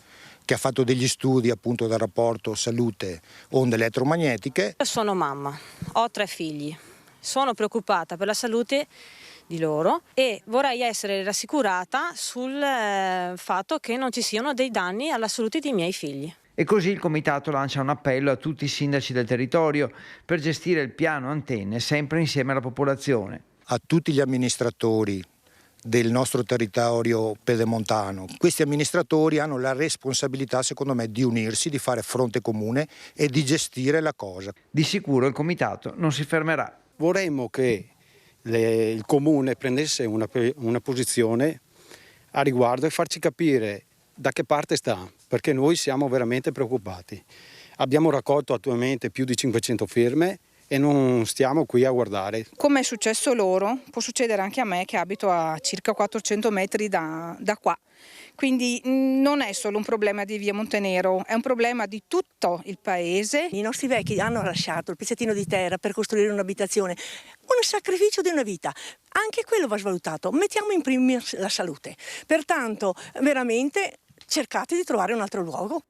che ha fatto degli studi appunto del rapporto salute-onde elettromagnetiche. Sono mamma, ho 3 figli, sono preoccupata per la salute di loro e vorrei essere rassicurata sul fatto che non ci siano dei danni alla salute dei miei figli. E così il comitato lancia un appello a tutti i sindaci del territorio per gestire il piano antenne sempre insieme alla popolazione. A tutti gli amministratori del nostro territorio pedemontano, questi amministratori hanno la responsabilità, secondo me, di unirsi, di fare fronte comune e di gestire la cosa. Di sicuro il comitato non si fermerà. Vorremmo che il comune prendesse una posizione a riguardo e farci capire da che parte sta, perché noi siamo veramente preoccupati. Abbiamo raccolto attualmente più di 500 firme e non stiamo qui a guardare. Come è successo loro, può succedere anche a me che abito a circa 400 metri da qua. Quindi non è solo un problema di via Montenero, è un problema di tutto il paese. I nostri vecchi hanno lasciato il pezzettino di terra per costruire un'abitazione, un sacrificio di una vita. Anche quello va svalutato. Mettiamo in primis la salute. Pertanto, veramente cercate di trovare un altro luogo.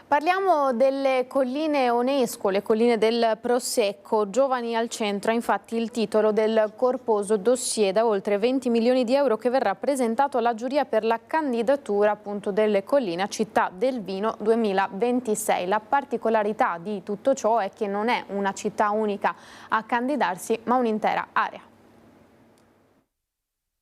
Parliamo delle colline Onesco, le colline del Prosecco. Giovani al centro, infatti il titolo del corposo dossier da oltre 20 milioni di euro che verrà presentato alla giuria per la candidatura appunto delle colline a Città del Vino 2026. La particolarità di tutto ciò è che non è una città unica a candidarsi, ma un'intera area.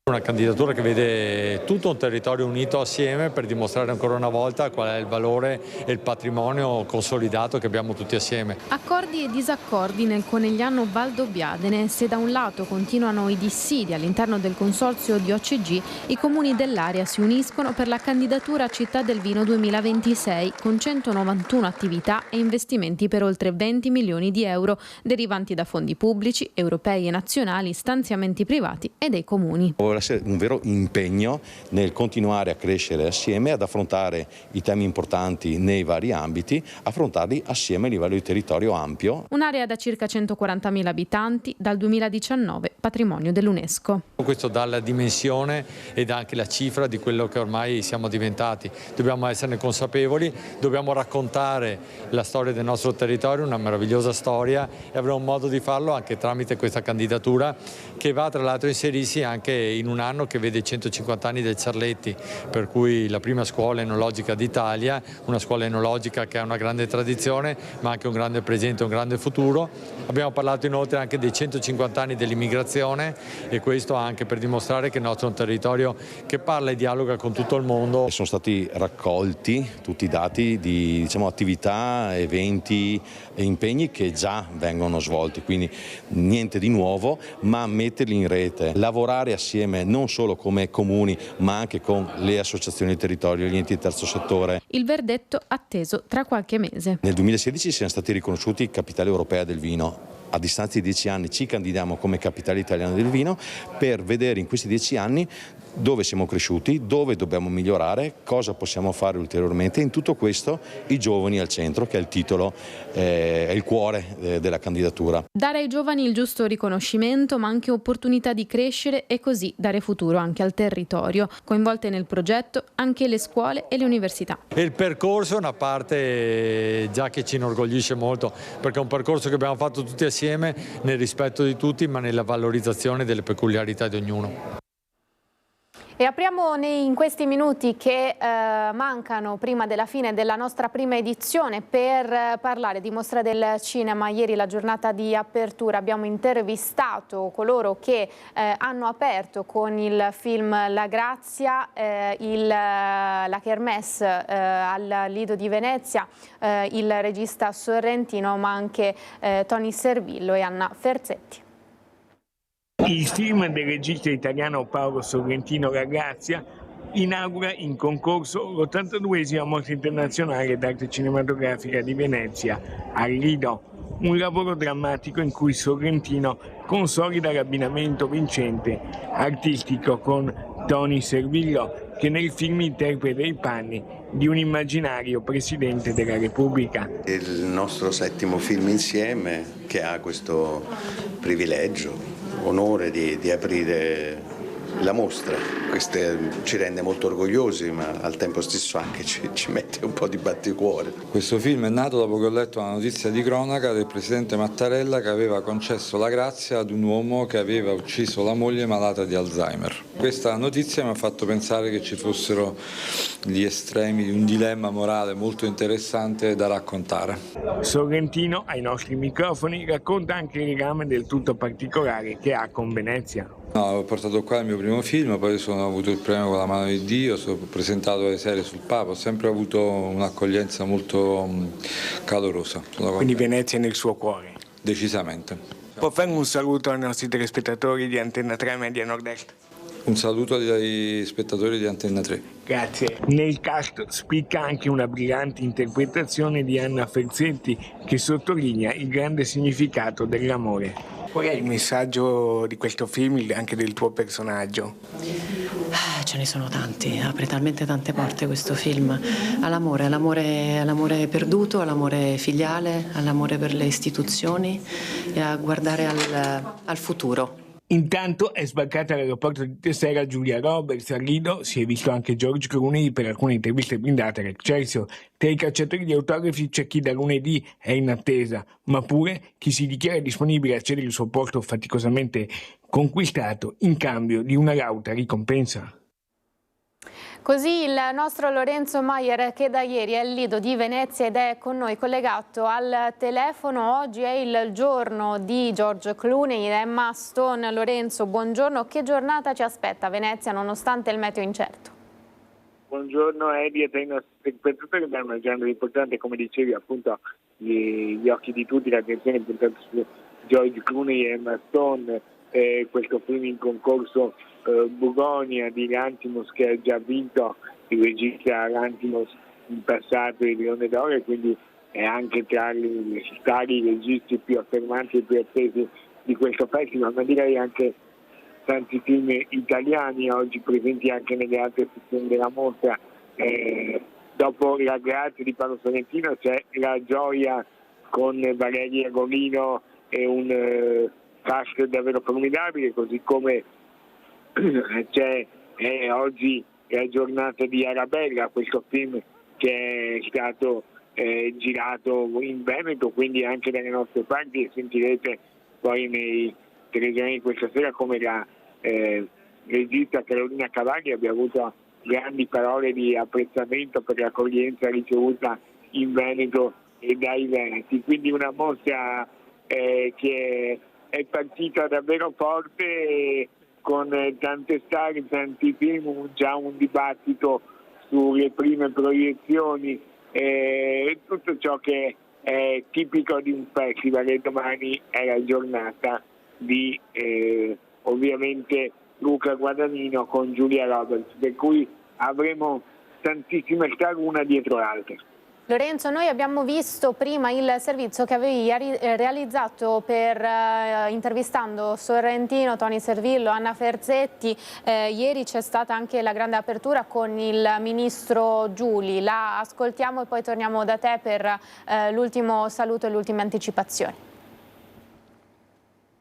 Una candidatura che vede tutto un territorio unito assieme per dimostrare ancora una volta qual è il valore e il patrimonio consolidato che abbiamo tutti assieme. Accordi e disaccordi nel Conegliano Valdobbiadene. Se da un lato continuano i dissidi all'interno del consorzio di OCG, i comuni dell'area si uniscono per la candidatura a Città del Vino 2026 con 191 attività e investimenti per oltre 20 milioni di euro derivanti da fondi pubblici, europei e nazionali, stanziamenti privati e dei comuni. Un vero impegno nel continuare a crescere assieme, ad affrontare i temi importanti nei vari ambiti, affrontarli assieme a livello di territorio ampio. Un'area da circa 140.000 abitanti, dal 2019 patrimonio dell'UNESCO. Questo dà la dimensione ed anche la cifra di quello che ormai siamo diventati. Dobbiamo esserne consapevoli, dobbiamo raccontare la storia del nostro territorio, una meravigliosa storia, e avremo modo di farlo anche tramite questa candidatura che va tra l'altro a inserirsi anche in un anno che vede 150 anni del Ciarletti, per cui la prima scuola enologica d'Italia, una scuola enologica che ha una grande tradizione ma anche un grande presente e un grande futuro. Abbiamo parlato inoltre anche dei 150 anni dell'immigrazione, e questo anche per dimostrare che il nostro è un territorio che parla e dialoga con tutto il mondo. Sono stati raccolti tutti i dati di attività, eventi e impegni che già vengono svolti, quindi niente di nuovo, ma metterli in rete, lavorare assieme non solo come comuni ma anche con le associazioni di territorio e gli enti di terzo settore. Il verdetto atteso tra qualche mese. Nel 2016 siamo stati riconosciuti capitale europea del vino. A distanza di 10 anni ci candidiamo come capitale italiana del vino per vedere in questi 10 anni dove siamo cresciuti, dove dobbiamo migliorare, cosa possiamo fare ulteriormente. In tutto questo i giovani al centro, che è il titolo, è il cuore della candidatura. Dare ai giovani il giusto riconoscimento ma anche opportunità di crescere e così dare futuro anche al territorio. Coinvolte nel progetto anche le scuole e le università. Il percorso è una parte già che ci inorgoglisce molto, perché è un percorso che abbiamo fatto tutti assieme nel rispetto di tutti ma nella valorizzazione delle peculiarità di ognuno. E apriamo in questi minuti che mancano prima della fine della nostra prima edizione per parlare di Mostra del Cinema. Ieri la giornata di apertura abbiamo intervistato coloro che hanno aperto con il film La Grazia, la Kermesse al Lido di Venezia, il regista sorrentino ma anche Tony Servillo e Anna Ferzetti. Il film del regista italiano Paolo Sorrentino La Grazia inaugura in concorso l'82esima Mostra internazionale d'arte cinematografica di Venezia, al Lido, un lavoro drammatico in cui Sorrentino consolida l'abbinamento vincente artistico con Tony Servillo, che nel film interpreta i panni di un immaginario Presidente della Repubblica. Il nostro 7° film insieme, che ha questo privilegio, onore di aprire la mostra. Questo ci rende molto orgogliosi, ma al tempo stesso anche ci mette un po' di batticuore. Questo film è nato dopo che ho letto una notizia di cronaca del presidente Mattarella che aveva concesso la grazia ad un uomo che aveva ucciso la moglie malata di Alzheimer. Questa notizia mi ha fatto pensare che ci fossero gli estremi di un dilemma morale molto interessante da raccontare. Sorrentino, ai nostri microfoni, racconta anche il legame del tutto particolare che ha con Venezia. No, ho portato qua il mio primo film, poi ho avuto il premio con La mano di Dio, sono presentato alle serie sul Papa, ho sempre avuto un'accoglienza molto calorosa. Quindi Venezia è nel suo cuore? Decisamente. Può fare un saluto ai nostri telespettatori di Antenna 3 Media Nord-Est? Un saluto ai spettatori di Antenna 3. Grazie. Nel cast spicca anche una brillante interpretazione di Anna Ferzetti che sottolinea il grande significato dell'amore. Qual è il messaggio di questo film e anche del tuo personaggio? Ce ne sono tanti, apre talmente tante porte questo film. All'amore perduto, all'amore filiale, all'amore per le istituzioni e a guardare al futuro. Intanto è sbarcata all'aeroporto di Tessera Julia Roberts. A Lido si è visto anche George Clooney per alcune interviste blindate all'Excelsior. Tra i cacciatori di autografi c'è chi da lunedì è in attesa, ma pure chi si dichiara disponibile a cedere il suo posto faticosamente conquistato in cambio di una lauta ricompensa. Così il nostro Lorenzo Maier, che da ieri è al Lido di Venezia ed è con noi collegato al telefono. Oggi è il giorno di George Clooney ed Emma Stone. Lorenzo, buongiorno. Che giornata ci aspetta a Venezia nonostante il meteo incerto? Buongiorno Edi e te i nostri spettatori. È una giornata importante, come dicevi, appunto gli occhi di tutti, l'attenzione puntata su George Clooney e Emma Stone, questo film in concorso Bugonia di Lanthimos, che ha già vinto il regista Lanthimos in passato il Leone d'Oro, e quindi è anche tra i registi più affermati e più attesi di questo festival, ma direi anche tanti film italiani oggi presenti anche nelle altre sezioni della mostra. Dopo la grazia di Paolo Sorrentino c'è La Gioia con Valeria Golino e un cast davvero formidabile, così come c'è oggi la giornata di Arabella, questo film che è stato girato in Veneto, quindi anche dalle nostre parti, e sentirete poi nei telegiornali questa sera come la regista Carolina Cavalli abbia avuto grandi parole di apprezzamento per l'accoglienza ricevuta in Veneto e dai veneti. Quindi una mostra che è partita davvero forte, con tante star, tanti film, già un dibattito sulle prime proiezioni, tutto ciò che è tipico di un festival. E domani è la giornata di ovviamente Luca Guadagnino con Julia Roberts, per cui avremo tantissime star una dietro l'altra. Lorenzo, noi abbiamo visto prima il servizio che avevi realizzato intervistando Sorrentino, Tony Servillo, Anna Ferzetti. Ieri c'è stata anche la grande apertura con il ministro Giuli. La ascoltiamo e poi torniamo da te per l'ultimo saluto e le ultime anticipazioni.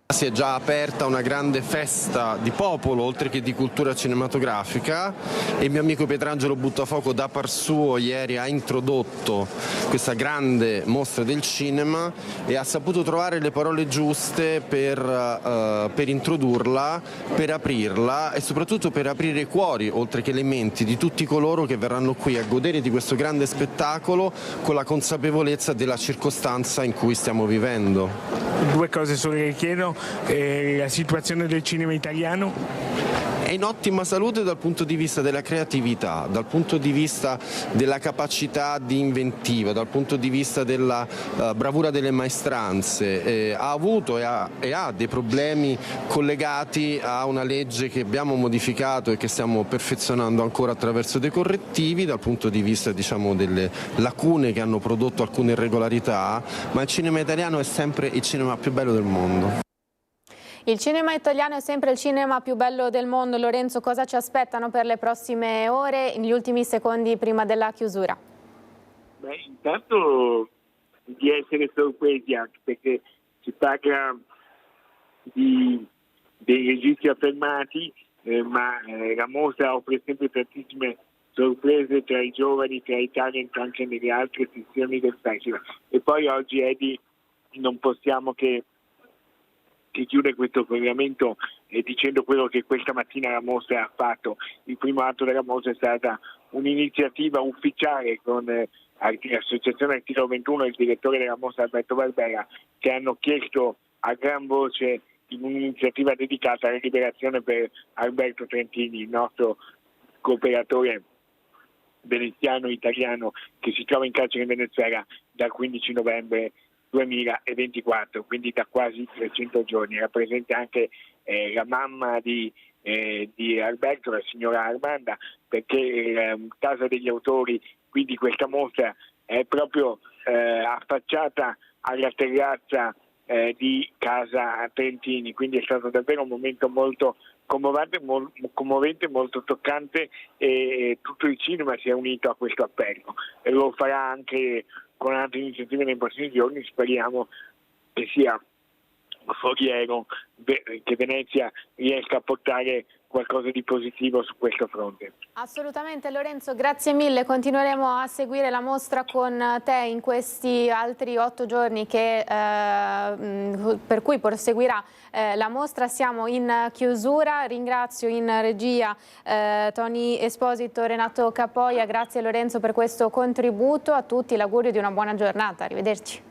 Si è già aperta una grande festa di popolo, oltre che di cultura cinematografica, e il mio amico Pietrangelo Buttafuoco da par suo ieri ha introdotto questa grande mostra del cinema e ha saputo trovare le parole giuste per introdurla, per aprirla e soprattutto per aprire i cuori, oltre che le menti, di tutti coloro che verranno qui a godere di questo grande spettacolo con la consapevolezza della circostanza in cui stiamo vivendo. Due cose solo che chiedo. La situazione del cinema italiano? È in ottima salute dal punto di vista della creatività, dal punto di vista della capacità di inventiva, dal punto di vista della bravura delle maestranze. Ha avuto e ha dei problemi collegati a una legge che abbiamo modificato e che stiamo perfezionando ancora attraverso dei correttivi, dal punto di vista, diciamo, delle lacune che hanno prodotto alcune irregolarità, ma il cinema italiano è sempre il cinema più bello del mondo. Il cinema italiano è sempre il cinema più bello del mondo. Lorenzo, cosa ci aspettano per le prossime ore, negli ultimi secondi prima della chiusura? Beh, intanto di essere sorpresi, anche perché si parla dei registi affermati, ma la mostra offre sempre tantissime sorprese tra i giovani, tra i talent anche nelle altre sezioni del festival. E poi oggi, Edi, non possiamo che chiude questo collegamento dicendo quello che questa mattina la mostra ha fatto. Il primo atto della mostra è stata un'iniziativa ufficiale con l'Associazione Articolo 21 e il direttore della mostra Alberto Barbera, che hanno chiesto a gran voce in un'iniziativa dedicata alla liberazione per Alberto Trentini, il nostro cooperatore veneziano italiano che si trova in carcere in Venezuela dal 15 novembre 2024, quindi da quasi 300 giorni. Rappresenta anche la mamma di Alberto, la signora Armanda, perché la casa degli autori qui di questa mostra è proprio affacciata alla terrazza di casa Trentini, quindi è stato davvero un momento molto commovente, molto toccante, e tutto il cinema si è unito a questo appello e lo farà anche con altre iniziative nei prossimi giorni. Speriamo che sia foriero che Venezia riesca a portare qualcosa di positivo su questo fronte. Assolutamente Lorenzo, grazie mille, continueremo a seguire la mostra con te in questi altri 8 giorni per cui proseguirà la mostra. Siamo in chiusura, ringrazio in regia Tony Esposito, Renato Capoia, grazie Lorenzo per questo contributo, a tutti l'augurio di una buona giornata, arrivederci.